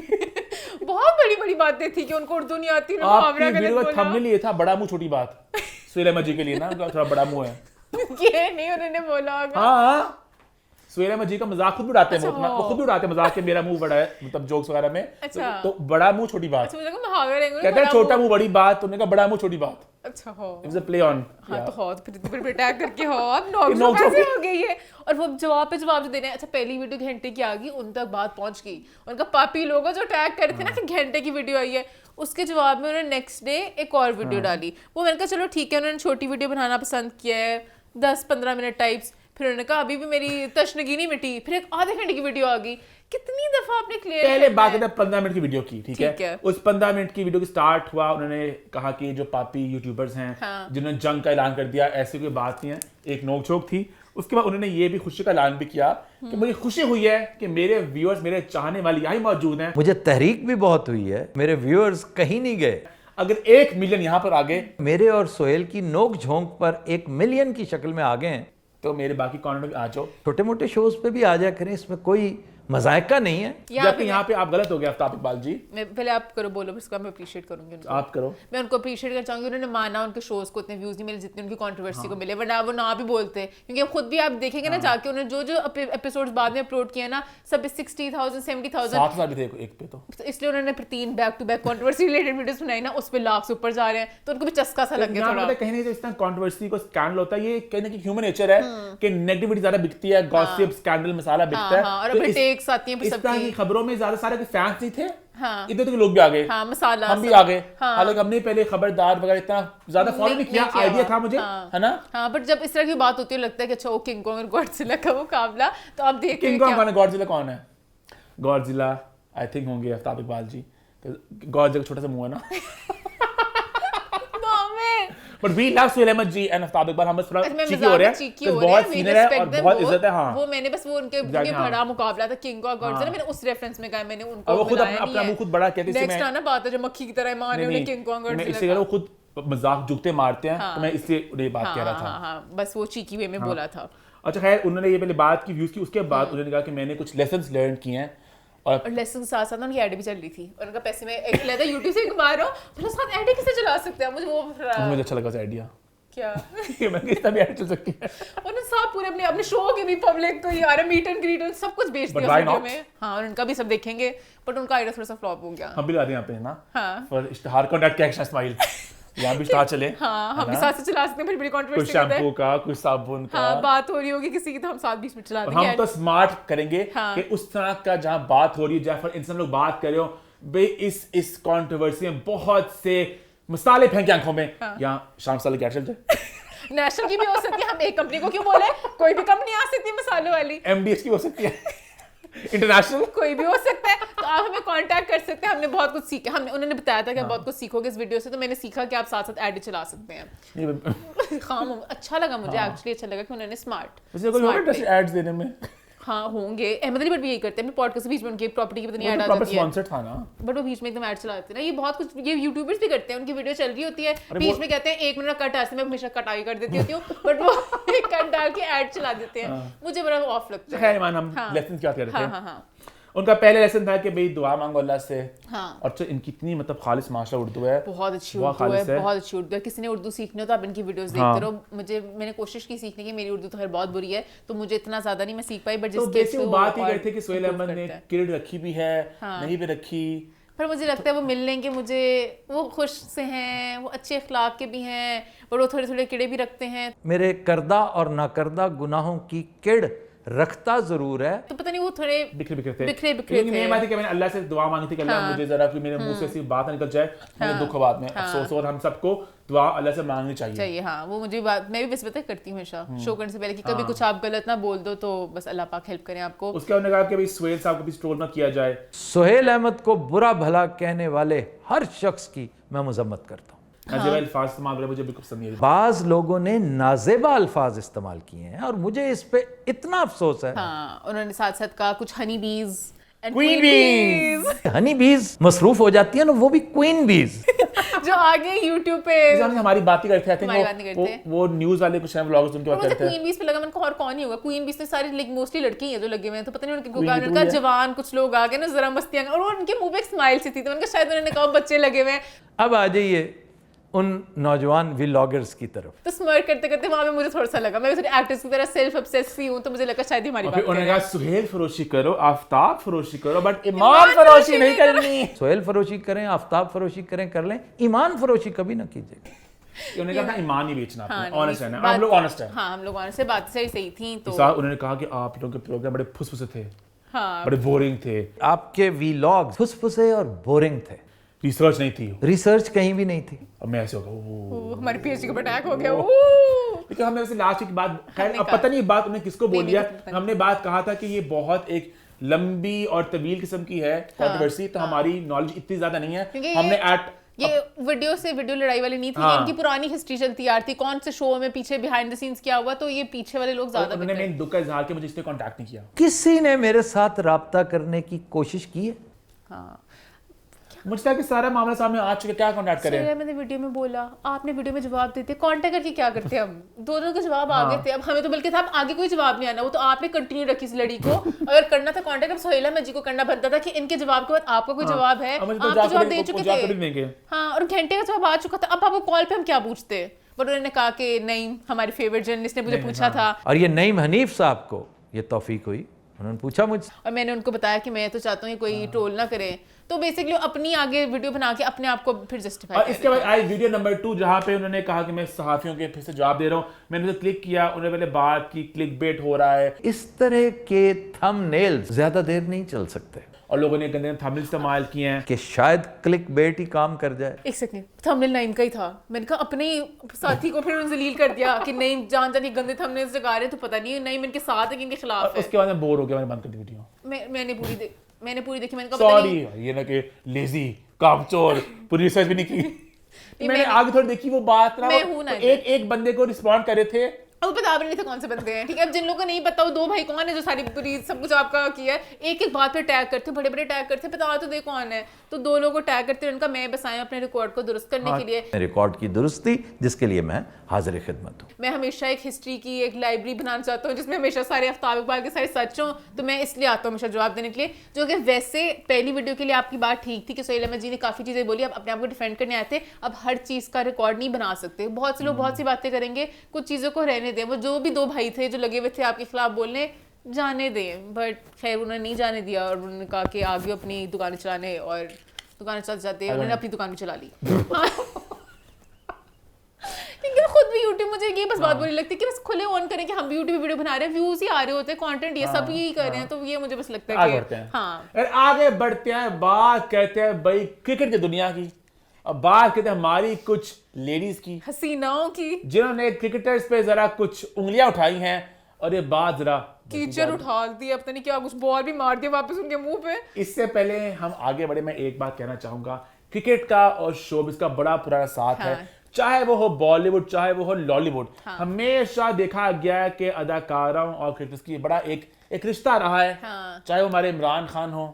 बहुत बड़ी बड़ी बातें थी कि उनको उर्दू नहीं आती, उन्होंने
आपकी
मुहावरा गलत
वीडियो का
बोला।
थंबनेल ये था, बड़ा मुंह छोटी बात, सुहेल अहमद जी के लिए ना, थोड़ा बड़ा मुंह है।
ये नहीं उन्होंने बोला होगा।
हाँ, सुहेल अहमद जी का मजाक खुद भी उड़ाते हैं,
अच्छा,
वो अपना, वो खुद भी उड़ाते हैं मजाक के, मेरा मुंह बड़ा है, मतलब जोक्स वगैरह में।
अच्छा।
तो बड़ा मुंह छोटी बात,
अच्छा, मुझे लगा मुहावरे हैं,
कहते हैं छोटा मुंह बड़ी बात, उन्होंने कहा बड़ा मुंह छोटी बात।
अच्छा हो।
It was a play on.
हाँ तो हो, तो फिर अटैक करके हो, अब नोक
नोक
झोंक
झोंक
कैसे हो गई है? और वो जवाब पे जवाब जो दे रहे हैं। अच्छा, पहली वीडियो घंटे की आ गई, उन तक बात पहुंच गई, उनका पापी लोगों जो अटैक कर रहे थे ना कि घंटे की वीडियो आई है, उसके जवाब में उन्होंने नेक्स्ट डे एक और वीडियो डाली। वो मैंने कहा चलो ठीक है, उन्होंने छोटी वीडियो बनाना पसंद किया है, 10-15 मिनट टाइप्स। फिर उन्होंने कहा अभी भी मेरी तशनगी नहीं मिटी, फिर एक आधे घंटे की वीडियो आ गई। कितनी दफा आपने क्लियर
पहले बात करते हैं 15 मिनट की वीडियो की, ठीक
ठीक
है?
है।
उस 15 मिनट की वीडियो की स्टार्ट हुआ, उन्होंने कहा कि जो पापी यूट्यूबर्स हैं, जिन्होंने जंग का ऐलान कर दिया, ऐसी कोई बात नहीं है, एक नोकझोंक थी। उसके बाद उन्होंने ये भी खुशी का ऐलान भी किया कि मुझे खुशी हुई है कि मेरे व्यूअर्स, मेरे चाहने वाले यहाँ मौजूद हैं।
मुझे तहरीक भी बहुत हुई है, मेरे व्यूअर्स कहीं नहीं गए।
अगर 1 मिलियन यहाँ पर आ गए
मेरे और सोहेल की नोक झोंक पर 1 मिलियन की शक्ल में आ गए हैं,
तो मेरे बाकी कॉन्टेंट में आ जाओ।
छोटे मोटे शोज पे भी आ जाया करें, इसमें कोई मजायका नहीं है।
जबकि यहाँ पे आप गलत हो गए आफ्ताब इकबाल जी।
मैं पहले आप करो, बोलो, फिर उसका मैं अप्रिशिएट करूंगी उनको।
आप करो।
मैं उनको अप्रिशिएट करना चाहूंगी, उन्होंने माना उनके शोज को इतने व्यूज नहीं मिले जितने उनकी कंट्रोवर्सी को मिले, वरना वो ना भी बोलते, क्योंकि अब खुद भी आप देखेंगे ना जाके उन्होंने जो जो एपिसोड्स बाद में अपलोड किया ना, सब पे 60,000 70,000,
7,000 भी थे एक पे, तो
इसलिए उन्होंने 3 back to back controversy related videos बनाई ना, उस पे लाख से ऊपर जा रहे हैं, तो उनको भी चस्का सा लग गया थोड़ा।
कहीं नहीं, इस तरह कंट्रोवर्सी को स्कैंडल होता है, ये कहीं ना कहीं ह्यूमन नेचर है कि नेगेटिविटी ज्यादा बिकती है, गॉसिप, स्कैंडल, मसाला बिकता है।
और
तो
अब
इस
टेक्स आती हैं
इस तरह की
सबकी।
खबरों में ज्यादा सारे फैंस नहीं थे,
हाँ।
इधर के लोग भी आ गए,
हाँ, मसाला
हम भी
सब।
आ गए।
हाँ।
हालांकि हमने पहले खबरदार वगैरह इतना ज्यादा फॉलो नहीं किया, आइडिया था मुझे, है ना?
हाँ, बट जब इस तरह की बात होती है लगता है कि अच्छा वो किंग कॉन्ग और गॉडजिला का मुकाबला, तो आप देखते
किंग
हैं
कौन
क्या
कौन है, गॉडजिला कौन है? गॉडजिला आई थिंक होंगे आफ्ताब इकबाल जी, गॉडजिला छोटा सा मुंह है ना। But we love Suhail Ahmed ji and Aftab Iqbal, हम बस थोड़ा
मैं
चीकी हो रहे हैं,
चीकी
तो
हो रहे
बहुत
हैं,
सीनियर है और बहुत इज्जत है। हाँ,
वो मैंने बस वो उनके
हाँ।
बड़ा मुकाबला था किंग और गॉडजिला, मैंने उस रेफरेंस में कहा, मैंने उनको
और वो खुद
मिलाया
अपना
नहीं है।
मुंह खुद बड़ा कहते हैं,
नेक्स्ट आना बात है जो मक्खी की तरह ईमान है उन्हें किंग कॉन्ग
मैं इससे
गॉडजिला
वो खुद मजाक जुगते मारते हैं, तो मैं इसलिए उन्हें बात कह रहा था।
हाँ, बस वो चीकी वे में बोला था।
अच्छा खैर, उन्होंने ये पहले बात की व्यूज की, उसके बाद उन्होंने कहा कि मैंने कुछ लेसन्स लर्न किए हैं
और लेसन के साथ साथ उनकी एड भी चल रही थी, और उनका पैसे में एक लेता यूट्यूब से कमा रहा हूँ, प्लस साथ एड कैसे चला सकते हैं, मुझे वो
मुझे अच्छा लगा आइडिया
क्या
कि मैं किस तरह ऐड चल सकती है।
उन्होंने सब पूरे अपने अपने शो के भी पब्लिक को यार मीट एंड ग्रीट सब कुछ बेच
But
दिया
why
वीडियो
not?
में। हाँ, और उनका भी सब देखेंगे, बट उनका आइडिया थोड़ा सा फ्लॉप हो गया।
हम भी लाते हैं यहाँ पे ना,
हाँ
फॉर इश्तिहार कॉन्टैक्ट का एक्शन स्माइल, यहाँ भी इश्तिहार चले।
हाँ, हम भी
है
साथ
ना?
से चला सकते हैं, बड़ी बड़ी
कुछ
कंट्रोवर्सी करते
शैम्पू
हैं।
का, कुछ साबुन का।
हाँ, बात हो रही होगी किसी की तो हम साथ बीच में चला
और
देंगे।
हम तो स्मार्ट करेंगे
हाँ।
कि उस तरह का जहां बात हो रही है, जहां फॉर इंसान लोग बात कर रहे हो, भाई इस कंट्रोवर्सी में बहुत से मसाले फेंके आंखों में, यहाँ शाम साले क्या चलते हैं,
नेशनल की भी हो सकती है, हम एक कंपनी को क्यों बोले, कोई भी कंपनी आ सकती है मसालों वाली,
MDH की हो सकती है, इंटरनेशनल
कोई भी हो सकता है, तो आप हमें कांटेक्ट कर सकते हैं। हमने बहुत कुछ सीखा, हमने उन्होंने बताया था कि आप बहुत कुछ सीखोगे इस वीडियो से, तो मैंने सीखा कि आप साथ साथ ऐड चला सकते हैं। हाँ, अच्छा लगा मुझे, एक्चुअली अच्छा लगा कि उन्होंने स्मार्ट
एड्स देने में।
हाँ होंगे, अहमद अली बट भी यही करते हैं, अपने पॉडकास्ट के बीच में उनकी प्रॉपर्टी की पता नहीं ऐड आ
प्रॉपर
जाती है,
स्पॉन्सर्ड था ना,
बट वो बीच में एकदम ऐड चला देते हैं ना। ये बहुत कुछ ये यूट्यूबर्स भी करते हैं, उनकी वीडियो चल रही होती है, बीच में कहते हैं 1 मिनट कट, ऐसे मैं हमेशा कटाई कर देती होती हूँ, बट वो एक कट डाल के ऐड चला देते हैं, मुझे बड़ा ऑफ लगता है।
खैर ईमान, हम
हाँ।
लेसन क्या कर रहे
हाँ
थे।
हाँ हाँ
उनका पहले लेसन था कि भाई दुआ मांगो अल्लाह से,
हाँ,
और तो इनकी इतनी मतलब खालिस माशा उर्दू है,
बहुत अच्छी
बहुत
उर्दू
खालिस
है,
है।
बहुत अच्छी उर्दू है। किसी ने उर्दू सीखनी हो तो आप इनकी वीडियोस
हाँ।
देखते रहो। मैंने कोशिश की सीखने की, मेरी उर्दू तो खैर बहुत बुरी है, तो मुझे इतना ज्यादा नहीं मैं सीख पाई, बट
तो
जिसके
जैसे वो बात ही करते कि सुहेल अहमद ने किड रखी भी है,
हाँ।
नहीं भी रखी,
पर मुझे लगता है वो मिल लेंगे मुझे, वो खुश से हैं, वो अच्छे अखलाक के भी हैं, पर वो थोड़े थोड़े किड़े भी रखते हैं,
मेरे करदा और नाकरदा गुनाहों की किड़ रखता जरूर है।
तो पता नहीं वो थोड़े
बिखरे बिखरे थे।
बिखरे
लेकिन
थे।
ये बात है कि मैंने अल्लाह से दुआ मांगी थी कि अल्लाह मुझे जरा कि मेरे मुंह से ऐसी बात ना निकल जाए, मुझे दुख हो बाद में, अफसोस, और हम सबको दुआ अल्लाह से मांगनी चाहिए।
हाँ, वो मुझे बात मैं भी वैसे पता करती हूँ हमेशा शो करने से पहले कि कभी कुछ आप गलत ना बोल दो, तो बस अल्लाह पाक हेल्प करें आपको।
उसके बाद उन्होंने कहा कि भाई सुहेल साहब को भी ट्रोल ना किया जाए।
सुहेल अहमद को बुरा भला कहने वाले हर शख्स की मैं मजम्मत करता हूँ।
नाजेबा अल्फाज इस्तेमाल करे मुझे बिल्कुल पसंद नहीं है।
बाज लोगों ने नाजेबा अल्फाज इस्तेमाल किए हैं और मुझे इस पे इतना अफसोस है।
हाँ, उन्होंने साथ साथ कहा कुछ हनी बीज एंड
Queen bees।
हनी बीज मसरूफ हो जाती है ना, वो भी क्वीन बीज।
जो आगे यूट्यूब पे
हमने हमारी बात ही करते थे,
हमारी बात नहीं करते।
वो न्यूज़ वाले कुछ हैं व्लॉगर्स, उनकी बात
मुझे
करते हैं।
क्वीन बीज पे लगा, मैंने कहा और कौन ही होगा। क्वीन बीज तो सारी लाइक मोस्टली लड़की हैं जो लगे हुए हैं, तो पता नहीं उनके
Queen
गाने
भी
का
है।
जवान कुछ लोग आ गए ना जरा मस्तियां, और उनके मुंह पे एक स्माइल सी थी, तो मैंने कहा शायद उन्होंने कहा बच्चे लगे हुए हैं,
अब आ जाइए उन नौजवान व्लॉगर्स की तरफ।
तो स्मर्क करते करते वहां पे मुझे थोड़ा सा लगा, मैं भी थोड़ी एक्ट्रेस की तरह सेल्फ ऑब्सेस्ड सी हूं, तो मुझे लगा शायद ही हमारी
और
बात
फिर उन्होंने
करें।
कहा सुहेल फरोशी करो, आफ्ताब फरोशी करो, बट ईमान फरोशी नहीं करनी।
सोहेल फरोशी करें, आफ्ताब फरोशी करें, कर लें, ईमान फरोशी कभी ना कीजिए।
उन्होंने कहा था ईमान ही बेचना,
हाँ,
ऑनेस्ट है ना,
बात-
हम लोग ऑनेस्ट हैं।
हाँ, हम लोग ऑनेस्ट है, बात सही थी, तो
साहब उन्होंने कहा कि आप लोगों के प्रोग्राम बड़े फुसफुसे थे,
हाँ,
बड़े बोरिंग थे,
आपके व्लॉग फुसफुसे और बोरिंग थे,
रिसर्च नहीं थी।
रिसर्च कहीं भी नहीं थी।
अब मैं ऐसे होगा
हमारी पीएचडी का अटैक हो गया।
लेकिन हमने वैसे लास्ट की बात, खैर
हमने
अब
कहा-
पता नहीं बात उन्होंने किसको बोल
नहीं,
दिया,
नहीं, पता नहीं।
हमने बात कहा था कि ये बहुत एक लंबी और तवील किस्म की है कंट्रोवर्सी, तो हमारी नॉलेज इतनी ज्यादा नहीं है।
क्योंकि
हमने
ये वीडियो से वीडियो लड़ाई वाली नहीं थी,
हाँ।
ये इनकी पुरानी हिस्ट्री चलती आ रही थी, कौन से शो में पीछे बिहाइंड द सीन्स क्या हुआ, तो ये पीछे वाले लोग ज्यादा
उन्होंने
बिकते हैं।
मेरे दुख का इजहार किया, मुझे इसने कांटेक्ट नहीं किया।
किसी ने मेरे साथ राब्ता करने की कोशिश की है?
हाँ,
मुझे लगा कि सारा मामला सामने आ चुका, क्या कांटेक्ट करें।
सर मैंने वीडियो में बोला, आपने वीडियो में जवाब देते, कांटेक्ट करके क्या करते हम, दोनों के जवाब आ गए थे, अब हमें तो बल्कि था आगे कोई जवाब नहीं आना, वो तो आपने कंटिन्यू रखी इस लड़ी को, अगर करना था कांटेक्ट, अब सोहेल अहमद जी को करना बनता था कि इनके जवाब के बाद आपका कोई जवाब है,
अब मुझे
आप
तो
तो जवाब दे चुके थे,
देंगे।
हाँ, और घंटे का जवाब आ चुका था, अब आपको कॉल पे हम क्या पूछते, बट उन्होंने कहा कि नहीं, हमारे फेवरेट जर्नलिस्ट ने मुझे पूछा था,
और ये नईम हनीफ साहब को ये तौफीक हुई, उन्होंने पूछा मुझसे।
और मैंने उनको बताया कि मैं तो चाहता हूँ ये कोई ट्रोल ना करे, तो बेसिकली अपनी आगे वीडियो बना के अपने आप को फिर जस्टिफाई
और इसके बाद आई वीडियो नंबर 2, जहां पे उन्होंने कहा कि मैं सहाफियों के फिर से जवाब दे रहा हूँ। मैंने उसे क्लिक किया, उन्होंने पहले बात की क्लिक बेट हो रहा है,
इस तरह के थंबनेल्स ज्यादा देर नहीं चल सकते
और लोगों ने गंदे थंबनेल इस्तेमाल किए हैं।
कि शायद क्लिक बेट ही काम कर जाए।
एक सेकंड, थंबनेल नाइम का ही था, मैंने कहा अपने ही साथी को फिर उनसे लील कर दिया कि नहीं जान जान ये गंदे थंबनेल्स जगा रहे हैं, तो पता नहीं नहीं इनके साथ है कि इनके खिलाफ
और
है।
उसके बाद मैं बोर हो गया, मैंने बंद कर दी वीडियो।
मैंने पूरी देखी, मैंने कहा पता नहीं
सॉरी, ये ना कि लेजी कामचोर, पूरी रिसर्च भी नहीं की। मैंने आगे थोड़ी देखी वो बात ना,
मैं हूं ना
तो एक बंदे को रिस्पॉन्ड करे थे,
अब बता भी नहीं था कौन से बंदे हैं, ठीक है। अब जिन लोगों को नहीं पता वो दो भाई कौन है जो सारी पूरी सब कुछ आपका किया है, एक एक बात पे टैग करते, बड़े बड़े टैग करते, बता तो दे कौन है। तो दो लोगों को टैग करते, उनका मैं बस आया अपने रिकॉर्ड को दुरुस्त करने के लिए।
रिकॉर्ड की दुरुस्ती जिसके लिए मैं हाजिर खिदमत हूँ।
मैं हमेशा एक हिस्ट्री की एक लाइब्रेरी बनाना चाहता हूँ जिसमें हमेशा सारे आफ्ताब इकबाल के सारे सच हों, तो मैं इसलिए आता हूँ हमेशा जवाब देने के लिए। जो कि वैसे पहली वीडियो के लिए आपकी बात ठीक थी कि सोहेल अहमद जी ने काफ़ी चीज़ें बोली, अब अपने आप को डिफेंड करने आए थे। अब हर चीज़ का रिकॉर्ड नहीं बना सकते, बहुत से लोग बहुत सी बातें करेंगे, कुछ चीज़ों को रहने दें। वो जो भी दो भाई थे जो लगे हुए थे आपके खिलाफ बोलने, जाने दें, बट खैर उन्होंने नहीं जाने दिया और उन्होंने कहा कि आगे अपनी दुकानें चलाने, और दुकानें चलते जाते उन्होंने अपनी दुकान भी चला ली। लेकिन खुद भी यूट्यूब, मुझे ये बस बात बुरी लगती है कि बस खुले ऑन करें कि हम भी यूट्यूब वीडियो बना रहे हैं, व्यूज ही आ रहे होते हैं, कंटेंट ये सब यही कर रहे हैं, तो ये मुझे बस लगता है कि हाँ
आगे बढ़ते हैं, बात कहते हैं भाई क्रिकेट की दुनिया की, अब बात कहते हैं हमारी कुछ लेडीज की,
हसीनाओं की,
जिन्होंने क्रिकेटर्स पे जरा कुछ उंगलियां उठाई हैं, और ये बात जरा
कीचड़ उठा दिया, पता नहीं क्या कुछ बॉल भी मार दिया वापस उनके मुंह पे।
इससे पहले हम आगे बढ़े, मैं एक बात कहना चाहूंगा, क्रिकेट का और शोबिज़ का बड़ा पुराना साथ है, चाहे वो हो बॉलीवुड चाहे वो हो लॉलीवुड। हमेशा देखा गया है कि अदाकारों और क्रिकेटर्स की बड़ा एक रिश्ता रहा है, चाहे वो हमारे इमरान खान हो,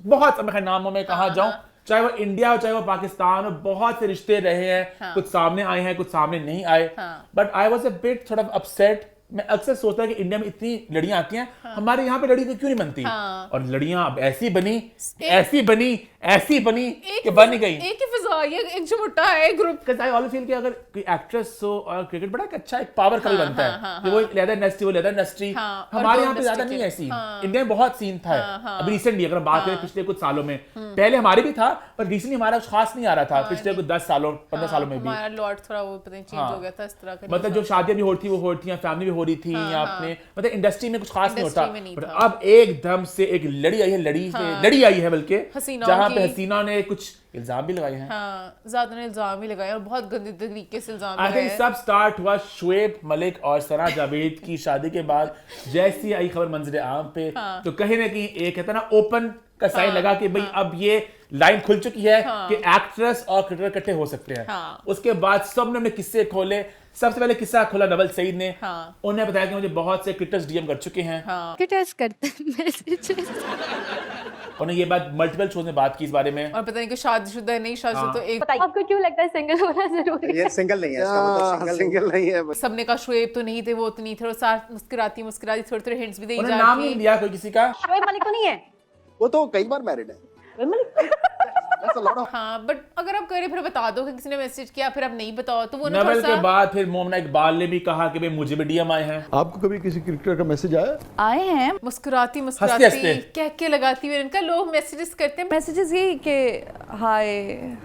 बहुत समय नामों में कहा जाऊं, चाहे वो इंडिया हो चाहे वो पाकिस्तान हो, बहुत से रिश्ते रहे हैं, कुछ सामने आए हैं कुछ सामने नहीं आए, but I was a bit थोड़ा अपसेट। मैं अक्सर सोचता है कि इंडिया में इतनी लड़ियां आती हैं, हमारे यहाँ पे लड़ी क्यों नहीं बनती, और लड़ियां अब ऐसी बनी कि बन ही गई।
एक ही फिजा है, एक झुमटा है, एक ग्रुप।
आई ऑलवेज फील कि अगर कोई एक्ट्रेस हो और क्रिकेट बड़ा एक अच्छा एक पावर कल बनता है, कि वो लेदर इंडस्ट्री हमारे यहाँ पे ज्यादा नहीं है सीन, इंडिया में बहुत सीन था अभी रिसेंटली, अगर बात करें पिछले कुछ सालों में, पहले हमारे भी था पर रिसेंटली हमारा कुछ खास नहीं आ रहा था, पिछले कुछ 10 सालों 15 सालों में भी
हमारा लॉट थोड़ा वो पता नहीं चेंज हो गया था इस तरह का,
मतलब जो शादियां भी हो रही थी वो हो रही थी, फैमिली भी हो रही थी, या अपने मतलब इंडस्ट्री में कुछ खास नहीं होता, पर अब एकदम से एक लड़ी आई है बल्कि जहां पे हसीना ने कुछ इल्जाम भी लगाए हैं,
ज्यादा ने इल्जाम भी लगाए और बहुत गंदे तरीके से इल्जाम
लगाए। आई थिंक सब स्टार्ट हुआ शुएब मलिक और सना जावेद की शादी के बाद, जैसी आई खबर मंजर आम पे, तो कहीं ना कहीं एक कहता ना ओपन का साइन लगा कि भाई अब ये लाइन खुल चुकी है कि एक्ट्रेस और क्रिकेटर इकट्ठे हो सकते हैं। उसके बाद सबने अपने किस्से खोले, सबसे पहले किस्सा खोला नवल सईद ने, उन्होंने बताया कि मुझे बहुत से क्रिकेटर्स डीएम कर चुके हैं,
क्रिकेटर्स करते मैसेजेस।
उन्होंने ये बात मल्टीपल शोज में बात की इस बारे में,
और पता नहीं कि शादीशुदा है नहीं शादीशुदा, तो एक
आपको क्यों लगता है सिंगल होना जरूरी है?
ये सिंगल नहीं है, इसका मतलब सिंगल नहीं है।
सबने कहा शुएब तो नहीं थे, वो तो नहीं थे, और साथ मुस्कुराती थोड़े हिंट्स भी दी
उन्होंने नाम नहीं लिया कोई किसी का,
शुएब मलिक तो नहीं है,
वो तो कई बार मैरिड है।
हाँ, बट अगर आप करें फिर बता दो कि किसी ने मैसेज किया, फिर आप नहीं बताओ तो वो ना
नवल के बाद फिर मोमना इकबाल ने भी कहा कि भाई मुझे भी डीएम आए हैं।
आपको कभी किसी क्रिकेटर का मैसेज आया?
आए हैं,
मुस्कुराती
हंसते।
कह लगाती हुए इनका लोग मैसेजेस करते हैं,
मैसेजेस यही कि hi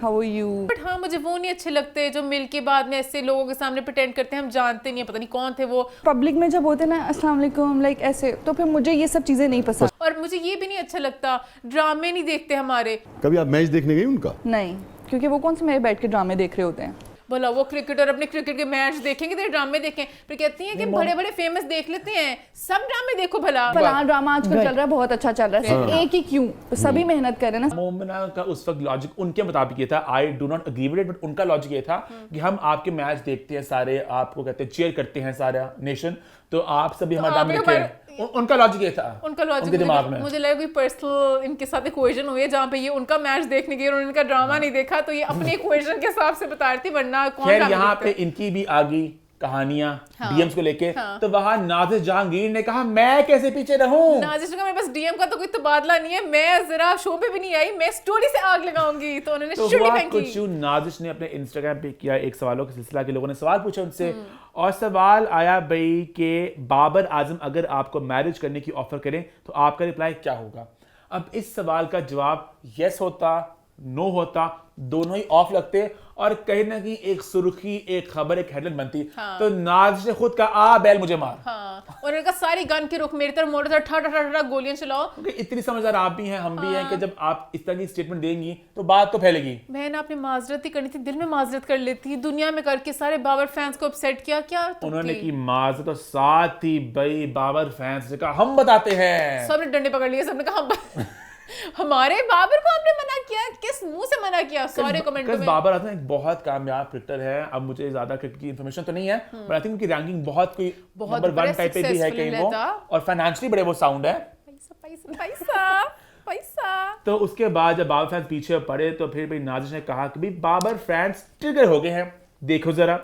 how are you,
but हाँ मुझे वो नहीं अच्छे लगते जो मिल के बाद में ऐसे लोगों के सामने प्रिटेंड करते हैं, हम जानते नहीं है, पता नहीं कौन थे वो,
पब्लिक में जब होते ना अस्सलाम वालेकुम लाइक ऐसे, तो फिर मुझे ये सब चीजें नहीं पसंद।
और मुझे ये भी नहीं अच्छा लगता, ड्रामे नहीं देखते हमारे।
कभी आप मैच देखने गई उनका?
नहीं, क्योंकि वो कौन से मेरे बैठ के ड्रामे देख रहे होते हैं।
बोला वो क्रिकेटर अपने क्रिकेट के मैच देखेंगे तो ड्रामे देखें, फिर कहती हैं कि बड़े बड़े फेमस देख लेते हैं, सब ड्रामे देखो भला।
फलां ड्रामा आजकल चल रहा है, बहुत अच्छा चल रहा है, एक ही क्यों, सभी मेहनत कर रहे हैं ना।
मोमना का उस वक्त लॉजिक उनके मुताबिक ये था, I do not agree with it, but उनका लॉजिक ये था कि हम आपके मैच देखते हैं सारे, आपको कहते हैं चीयर करते हैं सारा नेशन, तो आप सभी हमारे ड्रामे देखें। उनका लॉजिक ये था,
उनका लॉजिक
दिमाग में
मुझे लगा कोई पर्सनल इनके साथ इक्वेशन हुई है जहाँ पे ये उनका मैच देखने गए और उनका ड्रामा नहीं देखा, तो ये अपने इक्वेशन के हिसाब से बता रही थी, वरना कौन
खैर यहाँ पे इनकी भी आ गई कहानियां डीएम्स को लेके, तो वहां नाजिश जहांगीर ने कहा मैं कैसे पीछे रहूं,
नाजिश ने कहा मेरे पास डीएम का तो कोई तबादला नहीं है, मैं जरा शो पे भी नहीं आई, मैं स्टोरी से आग लगाऊंगी, तो उन्होंने
तो
शूटिंग फेंकी।
कुछ नाजिश ने अपने इंस्टाग्राम पे किया एक सवालों का सिलसिला, के लोगों ने सवाल पूछा उनसे, और सवाल आया भाई कि बाबर आजम अगर आपको मैरिज करने की ऑफर करें तो आपका रिप्लाई क्या होगा। अब इस सवाल का जवाब यस होता, नो होता, दोनों ही ऑफ लगते, और कहीं ना कहीं एक सुर्खी, एक खबर, एक हेडलाइन बनती। तो नाजिश ने खुद कहा आ बैल मुझे मार,
और उनका सारी गन के रुख मेरी तरफ मोड़ था, ठा ठा ठा गोलियां चलाओ,
क्योंकि इतनी समझदार आप भी हैं हम भी हैं कि जब आप इस तरह की स्टेटमेंट देंगी तो बात तो फैलेगी।
मैं ना अपनी माजरत ही करनी थी, दिल में माजरत कर लेती, दुनिया में करके सारे बाबर फैंस को अपसेट किया, क्या
उन्होंने की माजरत, और साथ ही भाई बाबर फैंस ने कहा हम बताते हैं,
सबने डंडे पकड़ लिए, सबने कहा हमारे बाबर को आपने मना किया, किस मुंह से मना किया? सॉरी कमेंट में।
बाबर आजम एक बहुत कामयाब क्रिकेटर है। अब मुझे ज्यादा क्रिकेट की इन्फॉर्मेशन तो नहीं है, पर आई थिंक उनकी रैंकिंग बहुत कोई नंबर 1 टाइप पे भी है कहीं वो, और फाइनेंशियली बड़े वो साउंड है।
पैसा पैसा पैसा।
तो उसके बाद जब बाबर फैंस पीछे पड़े तो फिर भाई नाजिश ने कहा कि भाई बाबर फैंस ट्रिगर हो गए हैं। देखो जरा,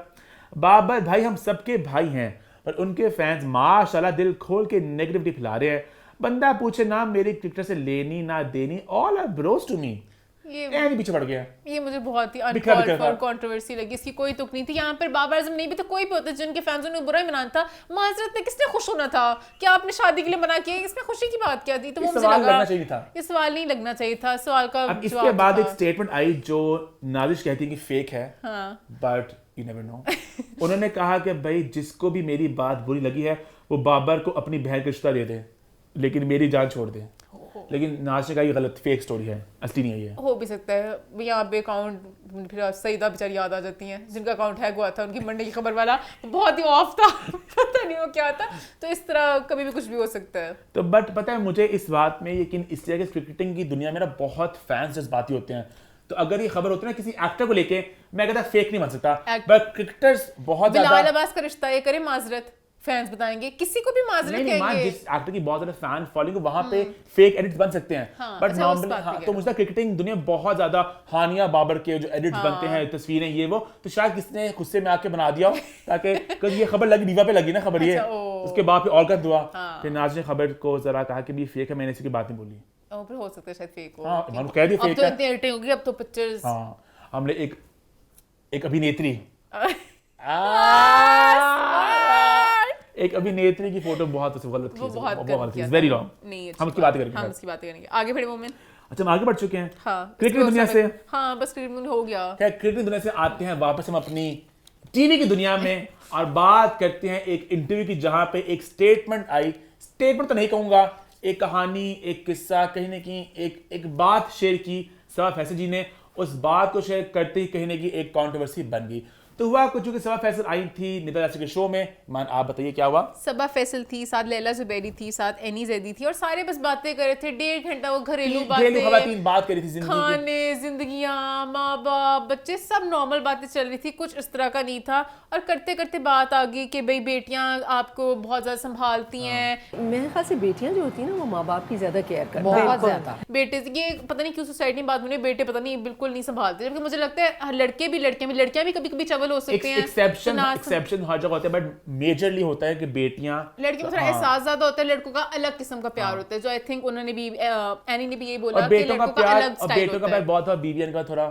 बाबर भाई हम सबके भाई हैं, पर उनके फैंस माशाल्लाह दिल खोल के नेगेटिविटी फैला रहे हैं। बंदा पूछे ना मेरी क्रिकेटर से लेनी ना देनी, all are bros to me. ये पीछे पड़ गया।
ये मुझे बहुत ही
बिखरा
अनकॉल्ड
था।
फॉर कंट्रोवर्सी लगी, इसकी कोई तुक नहीं थी। यहाँ पर बाबर आजम नहीं भी तो कोई भी होता जिनके फैंस ने बुरा ही मनाना था। माजरत में किसने खुश होना था? क्या आपने शादी के लिए मना किया? इसमें खुशी की बात क्या थी? तो वो मुझे
सवाल
लगा
लगना चाहिए था।
ये सवाल नहीं लगना चाहिए था। सवाल का
अब इसके
जवाब
बाद
था।
एक स्टेटमेंट आई जो नाजिश कहती है कि फेक है, बट यू नेवर नो। उन्होंने कहा कि भाई जिसको भी मेरी बात बुरी लगी है वो बाबर को अपनी बहन का रिश्ता दे दे, लेकिन मेरी जान छोड़ दे। लेकिन नाजिश का ये गलत फेक स्टोरी है, असली नहीं है।
हो भी सकता है। यहाँ पे अकाउंट फिर सईदा बेचारी याद आ जाती हैं, जिनका अकाउंट हैक हुआ था, उनकी मंडे की खबर वाला बहुत ही ऑफ था। पता नहीं वो क्या था। तो इस तरह कभी भी कुछ भी हो सकता है।
तो बट पता है मुझे इस बात में यकीन इसलिए कि क्रिकेटिंग की दुनिया में ना बहुत फैंस जज्बाती होते हैं। तो अगर ये खबर होती है ना किसी एक्टर को लेके, मैं कहता फेक नहीं बन सकता, बट क्रिकेटर्स बहुत
बिलाल
ज्यादा
अब्बास का रिश्ता ये करे माजरत, फैंस बताएंगे, किसी को भी माजरत
नहीं मान
कहेंगे।
जिस एक्टर की बहुत ज्यादा फैन फॉलोइंग वहां पे फेक एडिट्स बन सकते हैं, बट
अच्छा, उस बात पे
तो मुझे क्रिकेटिंग दुनिया में बहुत ज्यादा हानिया बाबर के जो एडिट्स बनते हैं, तस्वीरें ये वो, तो शायद किसने गुस्से में आके बना दिया हो ताकि ये खबर लगी रीवा पे लगी ना खबर, ये उसके बाद फिर और कर दुआ फिर नाज ने खबर को जरा कहा कि भी फेक है, मैंने इसकी बात नहीं बोली।
फिर हो सकता है शायद फेक हो।
हाँ, मैंने कह दिया
अब
फेक
तो
है।
इतनी एडिटिंग होगी, अब तो पिक्चर्स।
हाँ, हमने एक अभिनेत्री एक अभिनेत्री की फोटो बहुत गलत की, बहुत गलत, वेरी रॉन्ग।
नहीं,
हम उसकी बातें करेंगे,
हम उसकी बातें करेंगे आगे बढ़े मोमेंट।
अच्छा हम आगे बढ़ चुके हैं।
हाँ,
क्रिकेट दुनिया से।
हाँ बस क्रिकेट हो गया।
क्या क्रिकेट दुनिया से आते हैं वापस हम अपनी टीवी की दुनिया में और बात करते हैं एक इंटरव्यू की जहां पे एक स्टेटमेंट आई। स्टेटमेंट तो नहीं कहूंगा, एक कहानी, एक किस्सा, कहीं ना कहीं एक बात शेयर की सबा फैसल जी ने। उस बात को शेयर करते ही कहीं ना कहीं एक कंट्रोवर्सी बन गई। तो हुआ कुछ कि सबा फैसल आई थी निदा यासिर के शो में। मान आप बताइए क्या हुआ?
सबा फैसल थी, साथ लैला जुबैरी थी, साथ एनी जैदी थी, और सारे बस बातें कर रहे थे 1.5 घंटा। वो घरेलू बातें,
खवातीन बात करी थी, जिंदगी
खाने, जिंदगियां, माँ बाप, बच्चे, सब नॉर्मल बातें चल रही थी, कुछ इस तरह का नहीं था। और करते करते बात आ गई कि भाई बेटियां आपको बहुत ज्यादा संभालती हैं।
मेरे ख्याल से बेटियां जो होती हैं ना वो माँ बाप की ज्यादा केयर करती हैं, बहुत ज्यादा।
बेटे ये पता नहीं क्यों सोसाइटी में बात बनी, बेटे पता नहीं बिल्कुल नहीं संभालते, जबकि मुझे लगता है लड़के भी लड़कियां भी कभी कभी चवल हो सकते हैं।
एक्सेप्शन हर जगह होता है, बट मेजरली होता है कि बेटियां,
लड़कियों में थोड़ा एहसास ज्यादा होता है, लड़कों का अलग किस्म का प्यार होता है, जो आई थिंक उन्होंने भी एनी ने भी यही बोला कि लड़कों का अलग स्टाइल होता है।
बहुत बीवियन का थोड़ा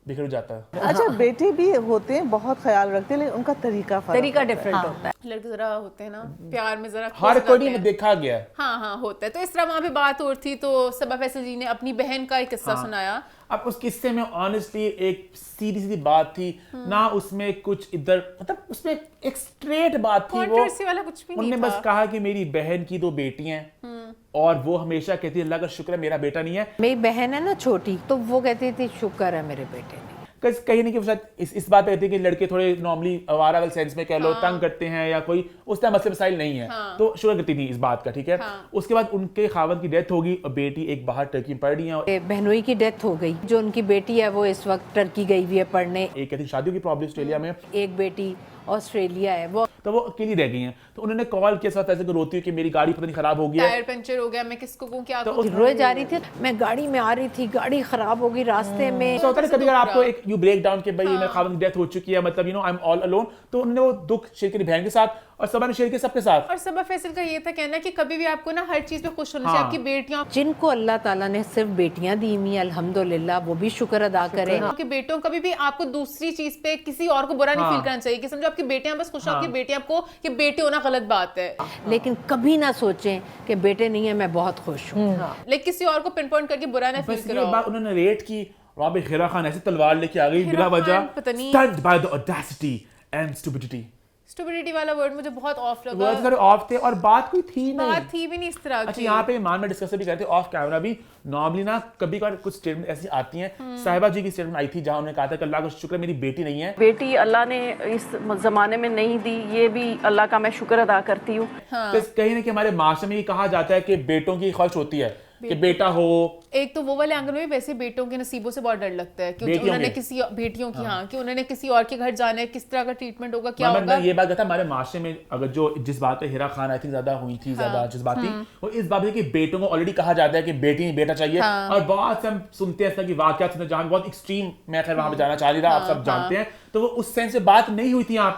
बिखर जाता है।
अच्छा बेटे भी होते हैं, बहुत ख्याल रखते हैं, लेकिन उनका तरीका
डिफरेंट होता है।
लड़के जरा होते हैं ना प्यार में जरा
हर कोई में देखा गया है।
हाँ होता है। तो इस तरह वहां पे बात हो रही थी, तो सबा फैसल जी ने अपनी बहन का एक किस्सा सुनाया।
अब उस किस्से में ऑनेस्टली एक सीधी सीधी बात थी ना, उसमें कुछ इधर मतलब उसमें एक स्ट्रेट बात थी, वो
वाला कुछ भी नहीं
उन्होंने
था।
बस कहा कि मेरी बहन की 2 बेटियां हैं और वो हमेशा कहती है अल्लाह का शुक्र है मेरा बेटा नहीं है।
मेरी बहन है ना छोटी, तो वो कहती थी शुक्र है मेरे बेटे नहीं।
कहीं नहीं कि शायद इस बात पे कहती है कि लड़के थोड़े नॉर्मली आवारा वाले सेंस में कह लो तंग करते हैं या कोई उस तरह मसले मसाइल नहीं है, तो शुक्र करती थी इस बात का, ठीक है। उसके बाद उनके खावत की डेथ होगी और बेटी एक बाहर टर्की में पढ़ रही है।
बहनोई की डेथ हो गई, जो उनकी बेटी है वो इस वक्त टर्की गई हुई है पढ़ने।
एक कहती शादियों की प्रॉब्लम ऑस्ट्रेलिया में,
एक बेटी ऑस्ट्रेलिया है,
वो अकेली रह गई हैं। तो उन्होंने कॉल किया साथ ऐसे को रोती हुई कि मेरी गाड़ी पता नहीं खराब हो गई है,
टायर पंचर हो गया, मैं किसको कहूं क्या
तो
रोए जा रही थी, मैं गाड़ी में आ रही थी, गाड़ी खराब हो गई रास्ते में।
ऐसा होता है कभी अगर आपको एक यू ब्रेक डाउन के भाई मेरे खावत की डेथ हो चुकी है, मतलब you know I am all alone, तो उन्होंने वो दुख शेयर किया बहन के साथ और सबा ने शेयर किया सबके साथ।
और सबा फैसल का ये था कहना कि कभी भी आपको ना हर चीज पे खुश होना चाहिए। आपकी बेटियां,
जिनको अल्लाह ताला ने सिर्फ बेटियां दी हुई अल्हम्दुलिल्लाह, वो भी शुक्र अदा करें।
आपके बेटों कभी भी आपको दूसरी चीज पे किसी और को बुरा नहीं फील करना चाहिए कि समझो आपकी बेटियां बस खुश हो, आपकी बेटियां आपको कि बेटे होना गलत बात है,
लेकिन कभी ना सोचें कि बेटे नहीं है मैं बहुत खुश हूँ।
लेकिन किसी और को पिन पॉइंट करके बुरा ना फील
बस ये
करो।
बात उन्होंने रेट की, वहां पे हिरा खान ऐसे तलवार लेके आ गई बिना वजह,
पता नहीं
stunned by the audacity and stupidity।
Stupidity वाला वर्ड मुझे बहुत ऑफ लगा।
वर्ड्स थोड़े ऑफ थे और बात कोई थी नहीं,
बात थी भी नहीं इस तरह की।
अच्छा यहाँ पे मान में डिस्कस भी करते ऑफ कैमरा भी, नॉर्मली ना कभी कभार कुछ स्टेटमेंट ऐसी आती हैं। साहिबा जी की स्टेटमेंट आई थी जहाँ उन्होंने कहा था कि अल्लाह का शुक्र मेरी बेटी नहीं है।
बेटी अल्लाह ने इस जमाने में नहीं दी, ये भी अल्लाह का मैं शुक्र अदा करती हूँ।
कहीं ना कहीं हमारे माशरे में ये कहा जाता है कि बेटों की ख्वाहिश होती है कि बेटा हो।
एक तो वो वाले एंगल में वैसे बेटों के नसीबों से बहुत डर लगता है कि उन्होंने किसी बेटियों की हाँ कि उन्होंने किसी और के घर जाना है, किस तरह का ट्रीटमेंट होगा, क्या होगा।
ये बात कहता हमारे माशरे में अगर जो जिस बात पे हिरा खान आई थिंक ज्यादा हुई थी, ज्यादा जिस बात थी वो इस बात की बेटों को ऑलरेडी कहा जाता है कि बेटी नहीं बेटा चाहिए। और बहुत से हम सुनते हैं इस तरह की वाकयात सुनते हैं जहाँ बहुत एक्सट्रीम, मैं खैर वहां पे जाना चाह रही था, आप सब जानते हैं, तो वो उस सेंस से बात नहीं हुई थी यहाँ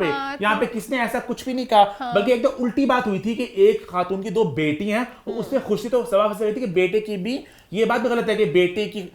पे किसने ऐसा कुछ भी नहीं कहा, बल्कि एक तो उल्टी बात हुई थी कि एक खातून की 2 बेटी हैं, उसमें खुशी तो सवाल फंस रही थी कि बेटे की भी, ये बात भी गलत है कि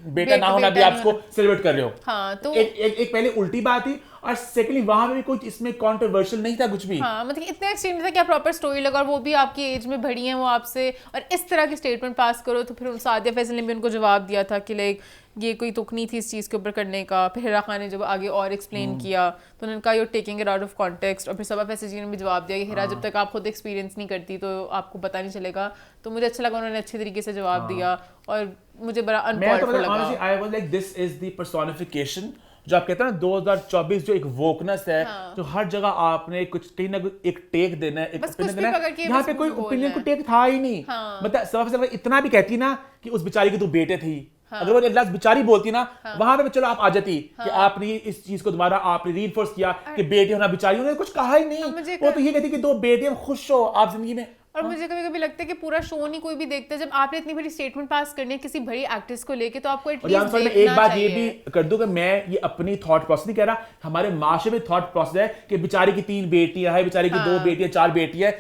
बेटा ना होना भी आप उसको सेलिब्रेट कर रहे हो।
हाँ, तो
एक पहले उल्टी बात थी और सेकेंडली वहां पे भी कुछ इसमें कंट्रोवर्शियल नहीं था कुछ भी।
हाँ, मतलब इतना एक्सट्रीम नहीं था कि आप प्रॉपर स्टोरी लगा और वो भी आपकी एज में बड़ी हैं वो आपसे, और इस तरह की स्टेटमेंट पास करो। तो फिर सादिया फैसल ने भी उनको जवाब दिया था कि लाइक ये कोई तुक नहीं थी इस चीज़ के ऊपर करने का। फिर हिरा खान ने जब आगे और एक्सप्लेन किया तो उन्होंने कहा you're taking it out of context. और फिर सबा फैसल जी ने भी जवाब दिया कि हिरा जब तक आप खुद एक्सपीरियंस नहीं करती तो आपको पता नहीं चलेगा। तो मुझे अच्छा लगा उन्होंने अच्छे तरीके से जवाब दिया और मुझे बड़ा अनकॉल्ड फॉर लगा।
I was like this is the personification जो आप कहते हैं ना 2024 जो एक वोकनेस है, जो हर जगह आपने कुछ कहीं ना कुछ एक टेक देना है, एक ओपिनियन देना है। यहाँ पे कोई ओपिनियन को टेक था ही नहीं। मतलब सबसे इतना भी कहती ना कि उस बेचारी की 2 बेटे थे, अगर वो लफ्ज बेचारी बोलती ना वहां पे चलो आप आ जाती कि आपने इस चीज को दोबारा आपने रीइंफोर्स किया कि बेटी होना, बेचारी उन्होंने कुछ कहा ही नहीं। वो तो ये कहती कि 2 बेटियां, खुश हो आप जिंदगी में।
और मुझे कभी कभी लगता है कि पूरा शो नहीं कोई भी देखता है। जब आपने इतनी बड़ी स्टेटमेंट पास करनी है किसी बड़ी एक्ट्रेस को लेके तो आपको एटलीस्ट
मैं एक बात ये भी कर दूं कि मैं ये अपनी थॉट प्रोसेस नहीं कह रहा, हमारे माशरे में थॉट प्रोसेस है कि बेचारी की 3 बेटियां है, बेचारी की 2 बेटियां 4 बेटियां,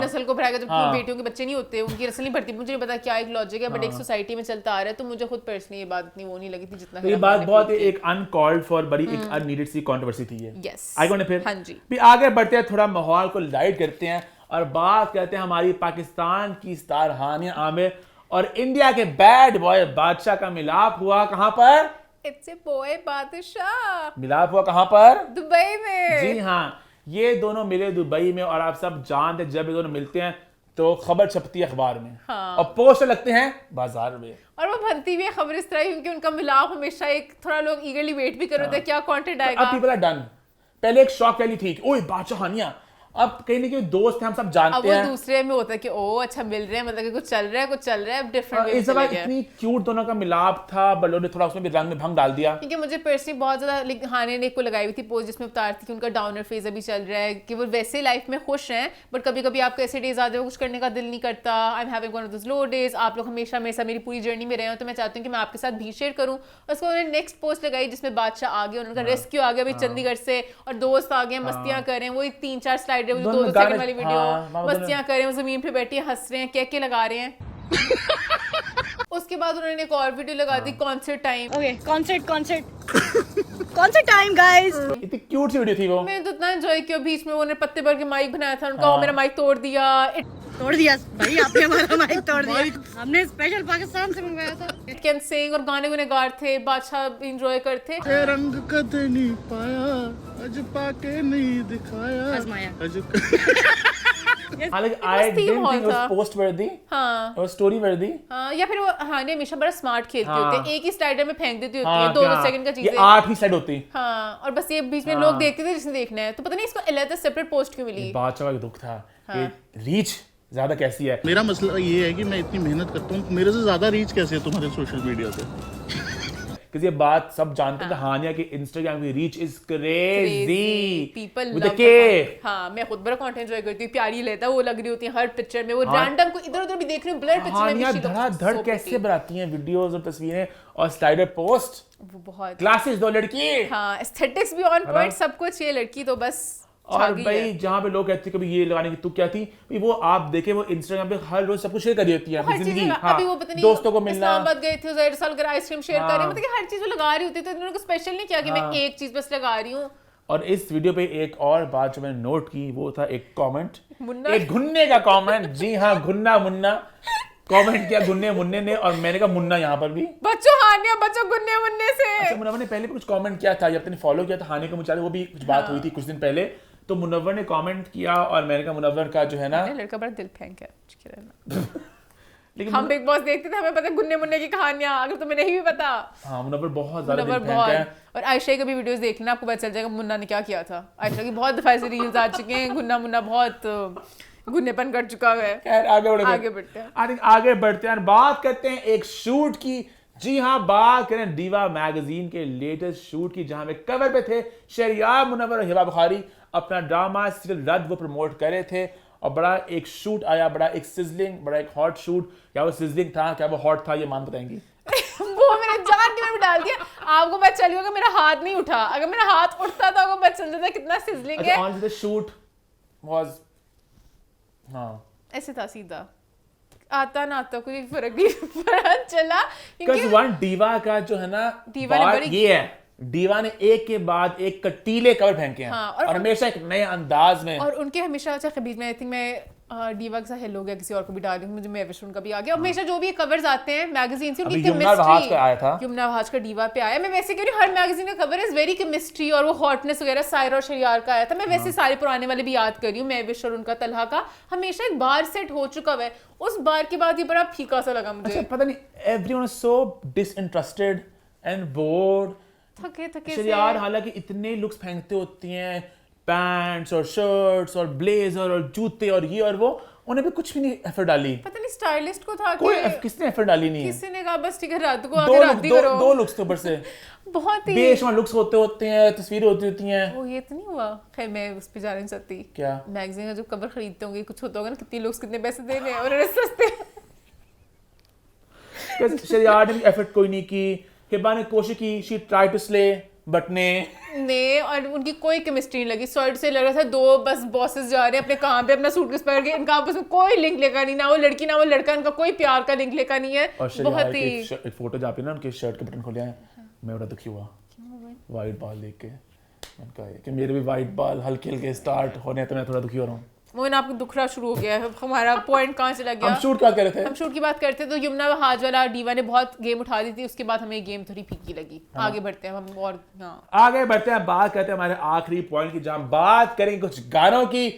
नस्ल को भराएगा जब बेटियों के बच्चे नहीं होते, उनकी नस्ल नहीं बढ़ती। मुझे नहीं पता क्या एक लॉजिक है, बट एक सोसाइटी में चलता आ रहा है। तो मुझे खुद पर्सनली ये बात इतनी वो नहीं लगी थी जितना
ये बात बहुत एक अनकॉल्ड फॉर, बड़ी एक अननीडेड सी कंट्रोवर्सी थी ये।
यस
आई गोना फिर
हाँ जी
भी आगे बढ़ते हैं, थोड़ा माहौल को लाइट करते हैं और बात करते हैं हमारी पाकिस्तान की स्टार हानिया आमिर और इंडिया के बैड बॉय बादशाह का मिलाप हुआ। कहां पर?
इट्स ए बॉय बादशाह।
मिलाप हुआ कहां पर?
दुबई में।
जी हाँ, ये दोनों मिले दुबई में और आप सब जानते हैं जब ये दोनों मिलते हैं तो खबर छपती है अखबार में और पोस्टर लगते हैं बाजार में,
और वो बनती भी है खबर इस तरह क्योंकि उनका मिलाप हमेशा एक थोड़ा लोग ईगरली वेट भी कर रहे थे क्या कंटेंट आएगा।
अब पीपल आर डन। पहले एक शॉक वैली थी कि ओए बादशाह हानिया, अब कहीं ना कहीं दोस्त हैं, हम सब जानते हैं।
अब वो दूसरे में होता है कि ओ अच्छा मिल रहे हैं, मतलब कि कुछ चल रहा है डिफरेंट वे।
इस दफा इतनी क्यूट दोनों का मिलाप था, बल्लो ने थोड़ा उसमें भी रंग में भंग डाल दिया।
क्योंकि मुझे पर्सनली बहुत ज्यादा हानिया ने को लगाई हुई थी पोस्ट जिसमें बता रही थी कि उनका डाउनर फेज अभी चल रहा है, कि वो वैसे लाइफ में खुश हैं बट कभी कभी आपको ऐसे डेज आते हैं कुछ करने का दिल नहीं करता। I am having one of those low days. आप लोग हमेशा मेरे साथ मेरी पूरी जर्नी में रहे हो तो मैं चाहती हूँ कि मैं आपके साथ भी शेयर करूँ। उसको उन्होंने नेक्स्ट पोस्ट लगाई जिसमें बादशाह आ गया, उनका रेस्क्यू आ गया अभी चंडीगढ़ से और दोस्त आ गए, मस्तियां कर रहे हैं। वही 3-4 स्लाइड है, 2 सेकंड वाली वीडियो, मस्तियां कर रहे हैं, जमीन पे बैठी हंस रहे हैं, केके लगा रहे हैं। उसके बाद उन्होंने एक और वीडियो लगा दी concert time.
Okay concert time guys.
इतनी क्यूट सी वीडियो थी वो।
मैंने तो इतना एंजॉय किया। बीच में उन्होंने पत्ते भर के माइक बनाया था उनका, वो मेरा माइक तोड़ दिया
भाई आपने हमारा माइक तोड़ दिया। हमने स्पेशल पाकिस्तान से मंगवाया था।
कैन सिंग और गाने गुनहगार थे, बादशाह एंजॉय करते।
रंग कदे नहीं पाया अज पाके नहीं दिखाया
आजमाया।
हालांकि I didn't think it was post वर्दी,
हाँ
और स्टोरी वर्दी।
हाँ, या फिर वो हानिया हमेशा बड़ा स्मार्ट खेलती होती है, एक ही स्लाइडर में फेंक देती होती है 2-2 सेकंड का चीजें,
ये 8 ही साइड होती।
हाँ, और बस ये बीच में लोग देखते थे जिसने देखना है। तो पता नहीं इसको अलग सेपरेट पोस्ट क्यों मिली।
बादशाह का दुख था कि रीच ज्यादा कैसी है।
मेरा मसला ये है कि मैं इतनी मेहनत करता हूँ, मेरे से ज्यादा रीच कैसे है तुम्हारे सोशल मीडिया पे?
क्योंकि ये बात सब जानते हैं, हानिया की इंस्टाग्राम की reach is crazy.
People
with the के।
हाँ, मैं खुद बड़ा कंटेंट एंजॉय करती हूँ, प्यारी लेता है, वो लग रही होती है हर पिक्चर में, वो रैंडम को इधर उधर भी देख रही हूँ, ब्लर पिक्चर में भी।
हानिया धड़ाधड़ कैसे बनाती हैं वीडियोस और तस्वीरें और स्लाइडर पोस्ट,
वो बहुत
क्लासेस दो लड़की।
हाँ, एस्थेटिक्स भी ऑन पॉइंट, सब कुछ। ये लड़की तो बस
और भाई जहाँ पे लोग कहते हैं कभी ये लगाने की तू क्या थी, वो आप देखे वो इंस्टाग्राम पे हर रोज सब कुछ शेयर कर रही होती है अपनी जिंदगी।
अभी वो पता नहीं
दोस्तों को मिलना,
इस्लामाबाद गए थे, ज़ाहिर साल आइसक्रीम शेयर कर रहे हैं, मतलब कि हर चीज वो लगा रही होती है। तो इन्होंने कुछ स्पेशल नहीं किया कि मैं एक चीज बस लगा रही हूँ।
और इस वीडियो पे एक और बात जो मैंने नोट की वो था एक कमेंट,
मुन्ना,
एक घुन्ने का कमेंट। जी हाँ, घुन्ना मुन्ना कमेंट किया घुन्ने मुन्ने ने, और मैंने कहा मुन्ना यहाँ पर भी
बच्चों हानिया बच्चों गुन्ने मुन्ने से।
अच्छा, मुनव्वर ने पहले भी कुछ कमेंट किया था, जब आपने फॉलो किया था हानिया को मुझे, वो भी कुछ बात हुई थी कुछ दिन पहले, तो मुनव्वर ने कमेंट किया और मैंने कहा मुनव्वर का जो है ना
लड़का बड़ा दिल फेंक है। लेकिन हम बिग बॉस देखते थे, हमें पता गुन्ने मुन्ने की कहानियां, अगर तुम्हें नहीं भी पता।
हाँ, मुनव्वर बहुत ज्यादा दिल फेंक है।
और आयशा की भी वीडियोस देख लेना, आपको पता चल जाएगा मुन्ना ने क्या किया था। आयशा की बहुत दफा ऐसे रील्स आ चुके हैं, गुन्ना मुन्ना बहुत गुन्नेपन कर चुका है।
खैर आगे बढ़ते हैं। आगे बढ़ते हैं, बात करते हैं एक शूट की। जी हाँ, बात करें दीवा मैगजीन के लेटेस्ट शूट की, जहां में कवर पे थे शहरियार मुनव्वर और हिबा बुखारी अपना ड्रामा सीरियल रद्द वो प्रमोट कर रहे थे, और बड़ा एक शूट आया, बड़ा एक सिजलिंग, बड़ा एक हॉट शूट। क्या वो सिजलिंग था, क्या वो हॉट था, ये मान बताएंगी।
वो मैंने जान के भी डाल दिया, आपको पता चल गया, मेरा हाथ नहीं उठा, अगर मेरा हाथ उठता तो आपको पता चल जाता कितना सिजलिंग है।
ऑन द शूट वाज, हाँ
ऐसे था सीधा, आता ना आता कोई फर्क नहीं पता चला,
क्योंकि वन डीवा का जो है ना,
डीवा ने बड़ी
ये है, डीवा ने एक के बाद एक कटीले कवर फेंके हैं,
हाँ,
और हमेशा एक नए अंदाज में।
और उनके हमेशा, अच्छा खबीज में आई थिंक मैं डीवा के साथ हेलो गया, किसी और को भी डाल दूं, मुझे महविश उनका भी आ गया। और हमेशा जो भी कवर्स आते हैं मैगजीन से, उनकी
यमुना वहाज का आया था,
यमुना वहाज का डीवा पे आया। मैं वैसे कह रही हूँ हर मैगजीन का कवर इज वेरी केमिस्ट्री और वो हॉटनेस वगैरह, सायरा और शरियार का आया था। मैं वैसे सारे पुराने वाले भी याद कर रही हूँ, महविश और उनका, तलहा का हमेशा एक बार सेट हो चुका है। उस बार के बाद ये बड़ा फीका सा लगा मुझे।
अच्छा पता नहीं, everyone is so disinterested and board.
थके
शरियार हालांकि इतने लुक्स फेंकते होती हैं, पैंट्स और शर्ट्स और ब्लेजर और जूते और ये और वो, उन्हें भी कुछ भी नहीं एफर्ट डाली।
पता नहीं स्टाइलिस्ट को था
कोई
कि
किसने एफर्ट डाली नहीं है।
किसी ने कहा बस ठीक है रात को आके राती करो।
दो लुक्स थे ऊपर से,
बहुत ही
बेशुमार लुक्स होते हैं, तस्वीरें होती हैं।
वो ये तो नहीं हुआ, खैर मैं उस पे जाना नहीं चाहती।
क्या
मैगजीन का जो कवर खरीदते होंगे, कुछ होता होगा ना, कितनी लुक्स कितने पैसे दे रहे हैं और सस्ते।
शरियार ने भी एफर्ट कोई नहीं की, हिबा ने कोशिश की, she try to slay, but ने
और उनकी कोई केमिस्ट्री नहीं लगी। सॉर्ट से लग रहा था दो बस बॉसेस जा रहे हैं अपने काम पे, अपना सूटकेस पकड़ के, इनका आपस में कोई लिंक लेकर नहीं, ना वो लड़की ना वो लड़का, इनका कोई प्यार का लिंक लेकर नहीं है।
और
बहुत ही
एक फोटो जहाँ पे ना उनके शर्ट के बटन खोले हैं, मैं बड़ा दुखी हुआ वाइट बाल देख के। मैंने कहा कि मेरे भी वाइट बाल हल्के हल्के स्टार्ट होने, तो मैं थोड़ा दुखी हो रहा हूँ।
मोइन आपको दुखरा शुरू हो गया है, हमारा पॉइंट कहाँ से लग गया।
हम शूट क्या कर रहे थे?
हम शूट की बात करते तो यमुना वहाज वाला डीवा ने बहुत गेम उठा दी थी, उसके बाद हमें गेम थोड़ी फीकी लगी। आगे बढ़ते हैं हम, और
आगे बढ़ते हैं, बात करते हैं हमारे आखिरी पॉइंट की, जहां बात करेंगे कुछ गानों की।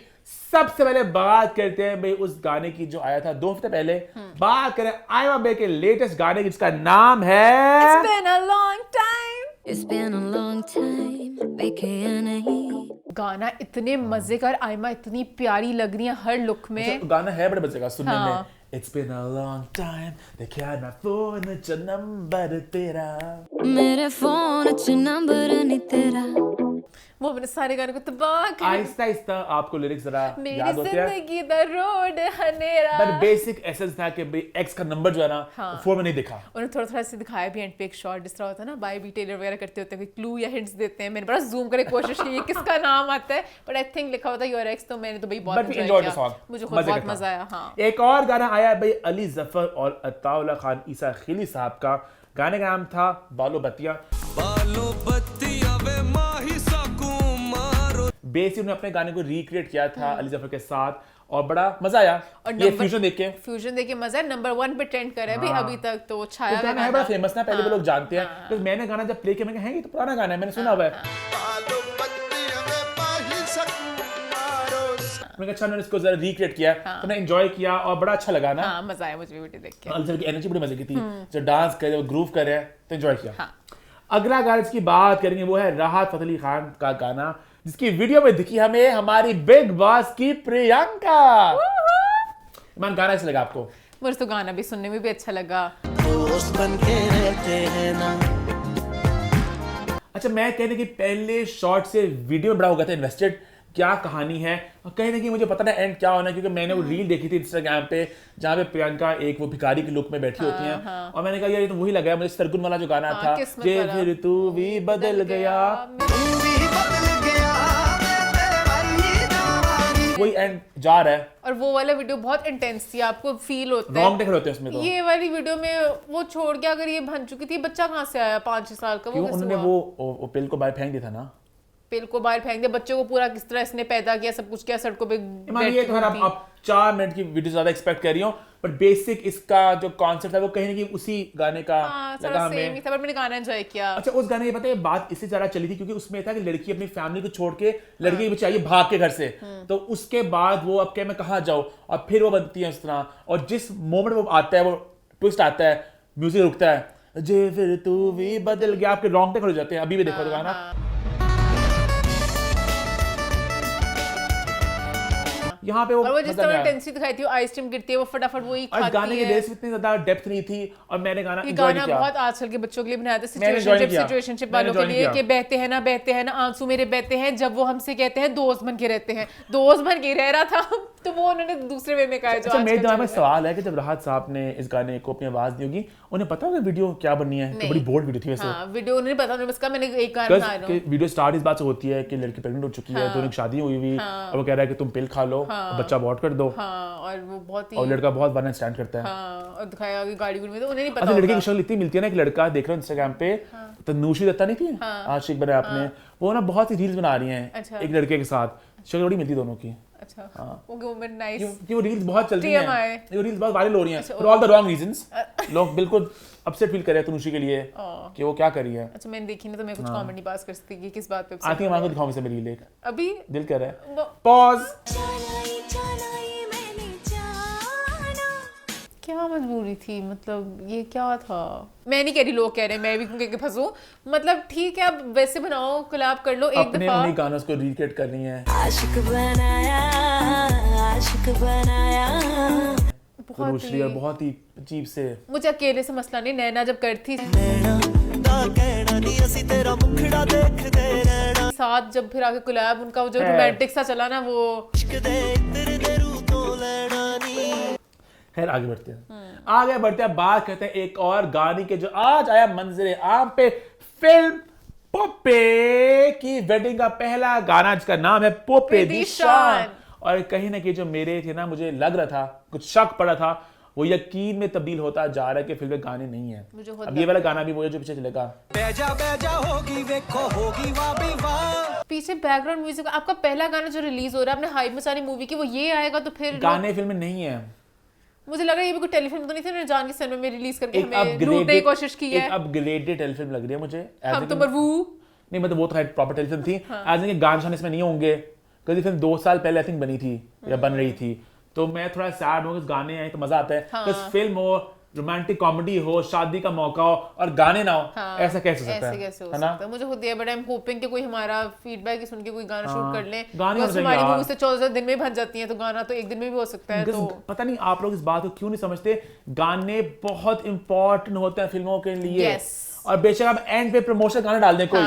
सबसे पहले बात करते हैं भाई उस गाने की जो आया था 2 हफ्ते पहले। बात करें आयमा बे के लेटेस्ट गाने की, जिसका नाम है
It's been a long time.
It's been a long time, देखे या नहीं।
गाना इतने मजे का, आयमा इतनी प्यारी लग रही है हर लुक में।
गाना है बड़े मजे का सुनने
हाँ।
में। It's been a long time, देखा ना फोन च नंबर तेरा,
मेरे फोन च नंबर नहीं तेरा।
वो अपने सारे गाने को तबाह कर,
आहिस्ता आहिस्ता आपको लिरिक्स जरा
मेरी
याद होते हैं,
जिंदगी द रोड हनेरा।
बट बेसिक एसेंस था कि भाई एक्स का नंबर जो है ना, फोन में नहीं दिखा।
उन्होंने थोड़ा थोड़ा से दिखाया भी एंड पे एक शॉट, जिस तरह होता है ना बाय बी टेलर वगैरह करते होते हैं, कोई क्लू या हिंट्स देते हैं। मैंने बड़ा जूम करके कोशिश की ये किसका नाम आता है, बट आई थिंक लिखा हुआ था योर एक्स, तो मैंने तो भाई बहुत एंजॉय किया, मुझे खुद बहुत मजा आया। हाँ,
एक और गाना आया भाई अली जफर और अताउल्ला खान ईसा खिली साहब का, गाने का नाम था बालो बत्तियां। बेसिकली उन्होंने अपने गाने को रिक्रिएट किया था अली जफर के साथ, और बड़ा मजा आया। और ये फ्यूजन देख के
मजा, नंबर 1 पे ट्रेंड कर रहा है भाई अभी तक, तो छाया हुआ
गाना है, बड़ा फेमस ना, पहले वो लोग जानते हैं। तो मैंने गाना जब प्ले किया, मैं कहा है ये तो पुराना गाना है, मैंने सुना हुआ है। मैंने कहा इसको जरा रिक्रिएट किया, तो मैं एंजॉय किया और बड़ा अच्छा लगा ना।
हाँ, मजा आया मुझे भी वीडियो देख के।
अली जफर की एनर्जी बड़ी मजे की थी, जो डांस करे, वो ग्रूव करे, तो एंजॉय किया। अगला गाना जिसकी बात करेंगे वो है राहत फतेह अली खान का गाना, जिसकी वीडियो में दिखी हमें हमारी बिग बॉस की प्रियंका। ईमान, गाना ऐसा लगा आपको?
मुझे तो गाना भी सुनने में भी अच्छा लगा।
दोस्त बन के रहते हैं ना।
अच्छा, मैं कहने की पहले शॉर्ट से वीडियो में बड़ा हो गया था इन्वेस्टेड, क्या कहानी है, और कहीं ना कहीं मुझे पता ना एंड क्या होना है, क्योंकि मैंने वो रील देखी थी इंस्टाग्राम पे जहाँ पे प्रियंका एक वो भिखारी की लुक में बैठी होती हैं, और मैंने कहा यार ये तो वही लगा है मुझे सरगुन वाला जो गाना था, जे फिर तू भी बदल गया, वही एंड जा रहा है। और
वो वाला वीडियो बहुत इंटेंस थी, आपको फील होता है,
रॉन्ग टेक होते हैं उसमें। तो
ये वाली वीडियो में वो छोड़ के अगर ये बन चुकी थी, बच्चा कहाँ से आया 5-6 साल का, वो
उन्होंने वो पिल को बाहर फेंक दिया था ना,
पिल को बाहर फेंक दिया, बच्चों को पूरा किस तरह इसने पैदा किया, सब कुछ किया, सड़कों पे
ये तो आप 4 मिनट की वीडियो ज्यादा एक्सपेक्ट कर रही हो, बट बेसिक इसका जो कॉन्सेप्ट है वो कहीं ना कहीं उसी गाने का लगा हमें।
था, पर मैंने गाना एंजॉय किया।
अच्छा, उस गाने में पता है बात इससे ज्यादा चली थी क्योंकि उसमें था कि लड़की अपनी फैमिली को छोड़ के लड़की को चाहिए भाग के घर से, तो उसके बाद वो अब क्या मैं कहाँ जाऊँ, और फिर वो बनती है उस तरह, और जिस मोमेंट वो आता है, वो ट्विस्ट आता है, म्यूजिक रुकता है, जे फिर तू भी बदल गया, आपके रॉन्ग टेक हो जाते हैं। अभी भी देखो तो गाना यहाँ पे वो
और वो जिस
मजा नहीं
तरह
आया।
इंटेंसिटी दिखाई थी, वो आइसक्रीम गिरती है, वो फटाफट वही
और
खाती
गाने की
है।
लिरिक्स में इतनी ज्यादा डेप्थ नहीं थी और मैंने गाना
ये
enjoy नहीं
गाना
किया।
बहुत आजकल के बच्चों के लिए बनाया था,
मैंने enjoy नहीं किया।
सिचुएशनशिप
मैंने
वालों के
enjoy नहीं
लिए
किया।
कि बहते हैं ना आंसू मेरे बहते हैं, जब वो हमसे कहते हैं दोस्त बन के रहते हैं, दोस्त बन के रह रहा था तो वो उन्होंने दूसरे वे में कहा है जो
अच्छा, मेरे
आजकल
दिमाग में
चल रहा है।
सवाल है कि जब राहत साहब ने इस गाने को अपनी आवाज दी होगी, उन्हें पता होगा वीडियो क्या बननी है? तो
नहीं।
बड़ी बोल्ड वीडियो थी वैसे।
हाँ, वीडियो उन्हें पता, उन्होंने बस कहा मैंने एक गाना बना रहा हूँ।
वीडियो स्टार्ट इस बात से होती है कि लड़की प्रेग्नेंट हो चुकी है, तो उनकी शादी हुई हुई और वो कह रहा है कि तुम पिल खा लो और बच्चा अबॉर्ट कर दो,
हाँ, और वो बहुत ही
और लड़का बहुत वन नाइट स्टैंड करता है।
हाँ, और दिखाया कि गाड़ी में, तो उन्हें नहीं पता
अच्छा, लड़की
होगा।
की शक्ल इतनी मिलती है ना, एक लड़का देख रहा हूँ इंस्टाग्राम पे, तनुश्री दत्ता नहीं थी, आशिक बना आपने, वो ना बहुत सी रील्स बना रही हैं
अच्छा।
एक लड़के के साथ, शक्ल बड़ी मिलती है दोनों की।
अच्छा, वो वुमन नाइस।
क्योंकि वो रील्स बहुत चल रही
TMI।
हैं, ये रील्स बहुत वायरल हो रही हैं for all the wrong reasons. लोग बिल्कुल अपसेट फील कर रहे हैं तनुश्री के लिए कि वो क्या कर रही है।
अच्छा, मैंने देखी नहीं तो मैं कुछ कमेंट नहीं पास कर सकती कि किस बात पे
आती है, मांगो दिखाऊं से मेरी रील एक,
अभी
दिल कर रहा है। पॉज।
क्या मजबूरी थी, मतलब ये क्या था? मैं नहीं कह रही, लोग कह रहे हैं, मैं भी क्यों कह के फंसूं, मतलब ठीक है, अब वैसे बनाओ, कोलैब कर लो एक
अपने
दफा।
उन्हीं गानों को रिक्रिएट कर रही हैं। तनुश्री और बहुत ही अजीब से।
मुझे अकेले से मसला नहीं, नैना जब करती साथ, जब फिर आके कोलैब उनका वो जो रोमांटिक सा चला ना, वो
खैर आगे बढ़ते हैं, आगे बढ़ते हैं, बात करते हैं एक और गाने के जो आज आया मंजरे आम पे, फिल्म पोपे की वेडिंग का पहला गाना जिसका नाम है पोपे दी शान। और कहीं ना कहीं जो मेरे थे ना, मुझे लग रहा था, कुछ शक पड़ा था, वो यकीन में तब्दील होता जा रहा है कि फिल्म में गाने नहीं है।
मुझे
अब ये वाला गाना भी वो है जो पीछे चलेगा,
पीछे बैकग्राउंड म्यूजिक। आपका पहला गाना जो रिलीज हो रहा है अपने हाइप मचानी मूवी की, वो ये आएगा तो फिर
गाने फिल्म में नहीं है।
मुझे लग रहा है ये भी कोई टेलीफिल्म तो नहीं थी, उन्होंने जान के सिनेमा में रिलीज करके
एक
हमें लूटने की कोशिश की है।
एक अपग्रेडेड टेलीफिल्म लग रही है मुझे।
हम तो मरवू
नहीं, मतलब वो तो प्रॉपर टेलीफिल्म थी, एज इन गाने शान इसमें नहीं होंगे, क्योंकि फिल्म 2 साल पहले आई थिंक बनी थी या बन रही थी, तो मैं थोड़ा सैड हूँ, गाने आए तो मजा आता है। बस फिल्म हो, रोमांटिक कॉमेडी हो, शादी का मौका हो और गाने ना हो, ऐसा कैसे हो सकता है?
ऐसे कैसे हो
है ना?
सकता है? मुझे खुद ये, बट आई एम होपिंग कि कोई हमारा फीडबैक सुन के कोई गाना शूट कर ले।
गाने
बस हमारी मूवी से 14 दिन में बन जाती है, तो गाना तो एक दिन में भी हो सकता है। तो
पता नहीं आप लोग इस बात को क्यों नहीं समझते, गाने बहुत इंपॉर्टेंट होते हैं फिल्मों के लिए। और बेशक आप एंड पे प्रमोशन गाना डाल दें, कोई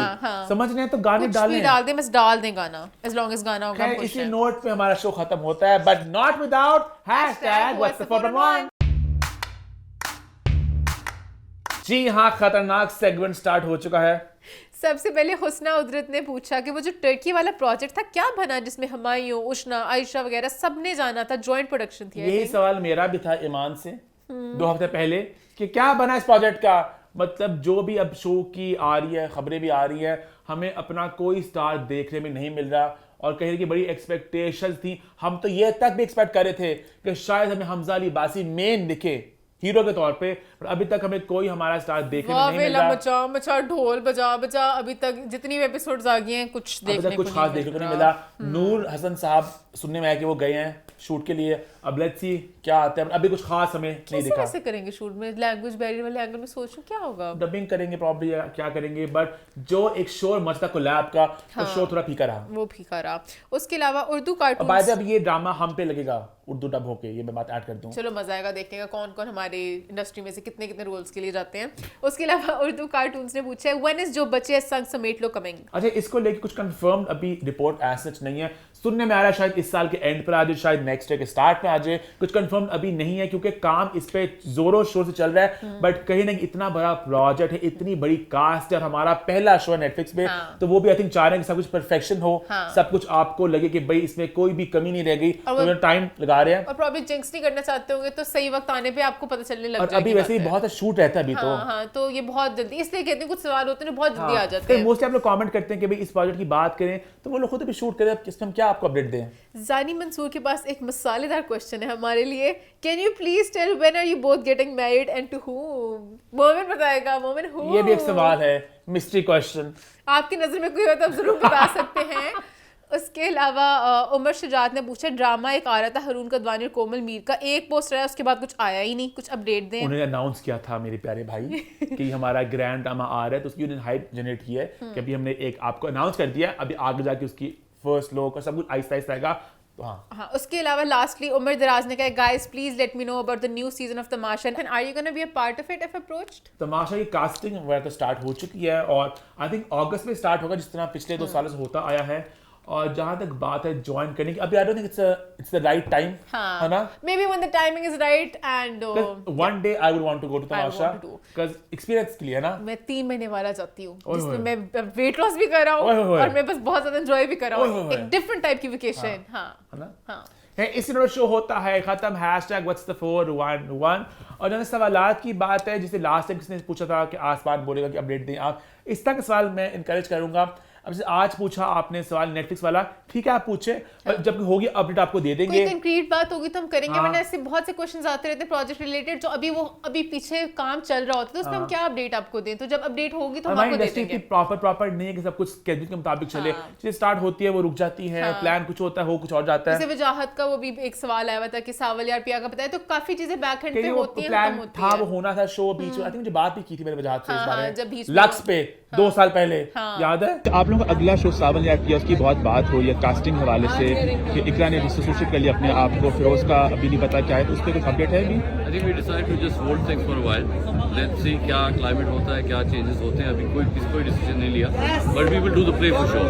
समझ नहीं है तो गाने
डाल दें, बस डाल दें गाना, as long as गाना होगा।
इसी नोट पे हमारा शो खत्म होता है, बट नॉट विदाउट #What'sThePhoto1। जी हाँ, खतरनाक सेगमेंट स्टार्ट हो चुका है।
सबसे पहले हुस्ना उदरत ने पूछा कि वो जो टर्की वाला प्रोजेक्ट था क्या बना, जिसमें हुमायूं, उष्ना, आयशा वगैरह सबने जाना था, जॉइंट प्रोडक्शन थी।
यही सवाल मेरा भी था ईमान से 2 हफ्ते पहले कि क्या बना इस प्रोजेक्ट का। मतलब जो भी अब शो की आ रही है, खबरें भी आ रही है, हमें अपना कोई स्टार देखने में नहीं मिल रहा, और कहीं की बड़ी एक्सपेक्टेशंस थी। हम तो ये तक भी एक्सपेक्ट कर रहे थे कि शायद हमें हमजा अली बासी मेन दिखे हीरो के तौर पे, पर अभी तक हमें कोई हमारा स्टार देखने में नहीं मिल रहा।
मचा मचा ढोल बजा बजा, अभी तक जितनी भी एपिसोड्स आ गए हैं कुछ देखने
कुछ खास देखने को नहीं मिला। नूर हसन साहब सुनने में आया कि वो गए हैं शूट के लिए, अब लेट्स सी क्या आता है। अभी कुछ खास हमें नहीं दिखा।
कैसे करेंगे शूट में, लैंग्वेज बैरियर वाले एंगल में सोचो क्या होगा।
डबिंग करेंगे प्रॉब्ली, क्या करेंगे, बट जो एक शोर मचता कोलैब का, तो शो थोड़ा फीका रहा।
वो फीका रहा। उसके अलावा Urdu cartoon,
by the way ये ड्रामा हम पे लगेगा उर्दू डब होके, ये मैं बात ऐड कर दूं।
चलो मजा आएगा देखने का, कौन कौन हमारे इंडस्ट्री में से कितने कितने रोल्स के लिए जाते हैं। उसके अलावा उर्दू कार्टून्स ने पूछा है व्हेन इज जो बचे संग समेट लो कमिंग।
अच्छा, इसको लेके कुछ कंफर्म अभी रिपोर्ट एज सच नहीं है, सुनने में आ रहा है शायद इस साल के एंड पर आ जाए, शायद नेक्स्ट ईयर के स्टार्ट में आ जाए, कुछ कंफर्म अभी नहीं है क्योंकि काम इस पे जोरों शोर से चल रहा है। बट कहीं ना कहीं इतना बड़ा प्रोजेक्ट है, इतनी बड़ी कास्ट है, और हमारा पहला शो है नेटफ्लिक्स पे, तो वो भी आई थिंक चाह रहे हैं कि सब कुछ परफेक्शन हो, सब कुछ आपको लगे कि भाई इसमें कोई भी कमी नहीं रह गई, तो टाइम लगा रहे हैं।
और प्रॉब्लम जिंक्स नहीं करना चाहते होंगे तो सही वक्त आने पे आपको पता चलने लग जाएगा।
और अभी वैसे ही बहुत शूट रहता है अभी तो।
हाँ, तो ये बहुत जल्दी, इसलिए कहते हैं कुछ सवाल होते हैं बहुत जल्दी आ जाते हैं।
मोस्टली आप लोग कमेंट करते हैं कि भाई इस प्रोजेक्ट की बात करें, तो वो लोग खुद भी शूट करें, किस हम क्या आपको अपडेट दें।
जानी मंसूर के पास एक मसालेदार क्वेश्चन है हमारे लिए। Can you please tell when are you both getting married and to whom? Momin बताएगा। मोमिन हूम?
ये भी एक सवाल है, मिस्ट्री क्वेश्चन।
आपकी नजर में कोई हो तो आप जरूर बता सकते हैं। उसके अलावा उमर शुजात ने पूछा ड्रामा एक आ रहा था हरून कदवानी और कोमल मीर का, एक पोस्ट आया उसके बाद कुछ आया ही नहीं, कुछ अपडेट दें।
उन्होंने अनाउंस किया था मेरे प्यारे भाई कि हमारा ग्रैंड ड्रामा आ रहा है, तो उसकी उन्होंने हाइप जनरेट की है कि अभी हमने एक आपको अनाउंस कर दिया, अभी आगे जाके उसकी फर्स्ट लुक और सब कुछ आहिस्ता आहिस्ता आएगा। तो हाँ
हाँ, उसके अलावा लास्टली उमर दराज ने कहा guys please let me know about the new season of Tamasha and are you gonna be a part of it if approached?
Tamasha की कास्टिंग वगैरह तो स्टार्ट हो चुकी है और आई थिंक अगस्त में स्टार्ट होगा, जिस तरह पिछले 2 सालों से होता आया है। और जहां तक बात है ज्वाइन करने की, अभी I don't think it's the right time, है ना?
Maybe when the timing is right and
one day I would want to go to Tamasha because experience के लिए, है ना?
मैं 3 महीने वाला जाती हूँ जिसमें मैं वेट लॉस भी कर रहा हूँ और मैं बस बहुत ज्यादा एंजॉय भी कर रहा हूँ, एक डिफरेंट टाइप की वेकेशन। हाँ,
है ना?
हाँ।
इस शो होता है खत्म, #What's the 411। और जहाँ सवालात की बात है, जिसे लास्ट टाइम किसने पूछा था कि आसमान बोलेगा कि अपडेट दें आप, इस तरह का सवाल मैं इनकरेज करूंगा। अब जैसे आज पूछा आपने सवाल नेटफ्लिक्स वाला, ठीक है आप पूछे, जब होगी अपडेट आपको दे देंगे।
कोई कंक्रीट बात होगी तो हम करेंगे, वरना ऐसे बहुत से क्वेश्चंस आते रहते हैं प्रोजेक्ट रिलेटेड जो अभी पीछे काम चल रहा होता है, तो उसमें हम क्या अपडेट आपको दें, तो जब अपडेट होगी तो हम आपको दे देंगे।
प्रॉपर नहीं है कि सब कुछ स्केड्यूल के मुताबिक चले, चीजें स्टार्ट होती है वो रुक जाती है, प्लान कुछ होता है वो कुछ और जाता है।
जैसे वजाहत का वो भी एक सवाल आया हुआ था कि सावल यार पिया का बताया, तो काफी चीजें बैक हैंड पे होती हैं,
प्लान था वो होना था शो बीच में, आई थिंक मुझे बात भी की थी मेरे वजाहत से इस बारे में लक्स पे 2 साल पहले, याद है? आप लोगों का अगला शो सावन यार पिया, उसकी बहुत बात हो रही है कास्टिंग हवाले से कि इकरा ने रिसोर्स कर लिया अपने आप को, फिरोज का अभी नहीं पता क्या है, तो उस पर कुछ अपडेट है अभी?
I think we decide to just hold things for a while, let's see क्या क्लाइमेट होता है, क्या चेंजेस होते हैं, अभी कोई डिसीजन नहीं लिया, but we will do the play for sure.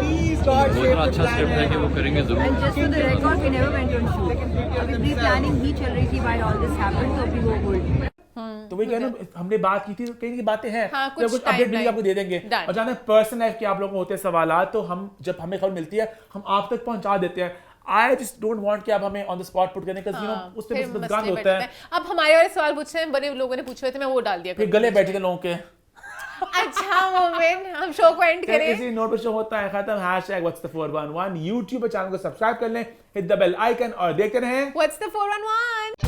वो इतना अच्छा स्क्रिप्ट है कि वो करेंगे जरूर।
Just for the record we never went on shoot, अभी प्री प्लानिंग भी चल रही थी व्हाइल ऑल दिस हैपेंड, तो अभी वो होल्ड।
तो वही कहना, हमने बात की थी, कई बात हैं,
हाँ,
कुछ अपडेट मिली आपको दे देंगे। और जाने पर्सनल लाइफ के आप लोगों को होते हैं सवालात, तो हम जब हमें खबर मिलती है हम आप तक पहुंचा देते हैं। आई जस्ट डोंट वांट कि आप हमें ऑन द स्पॉट पुट करने का, यू नो, उस पे बस गान होता है।
अब हमारे वाले सवाल पूछ रहे हैं, बड़े लोगों ने पूछे थे, मैं वो डाल दिया,
फिर गले बैठे थे लोगों के।
अच्छा मोमेंट, हम शो को एंड करें।
इसी नोट पर शो होता है खत्म। #What's the 411 यूट्यूब पर चैनल को सब्सक्राइब कर लें, हिट द बेल आइकन और देखते रहें
What's the 411।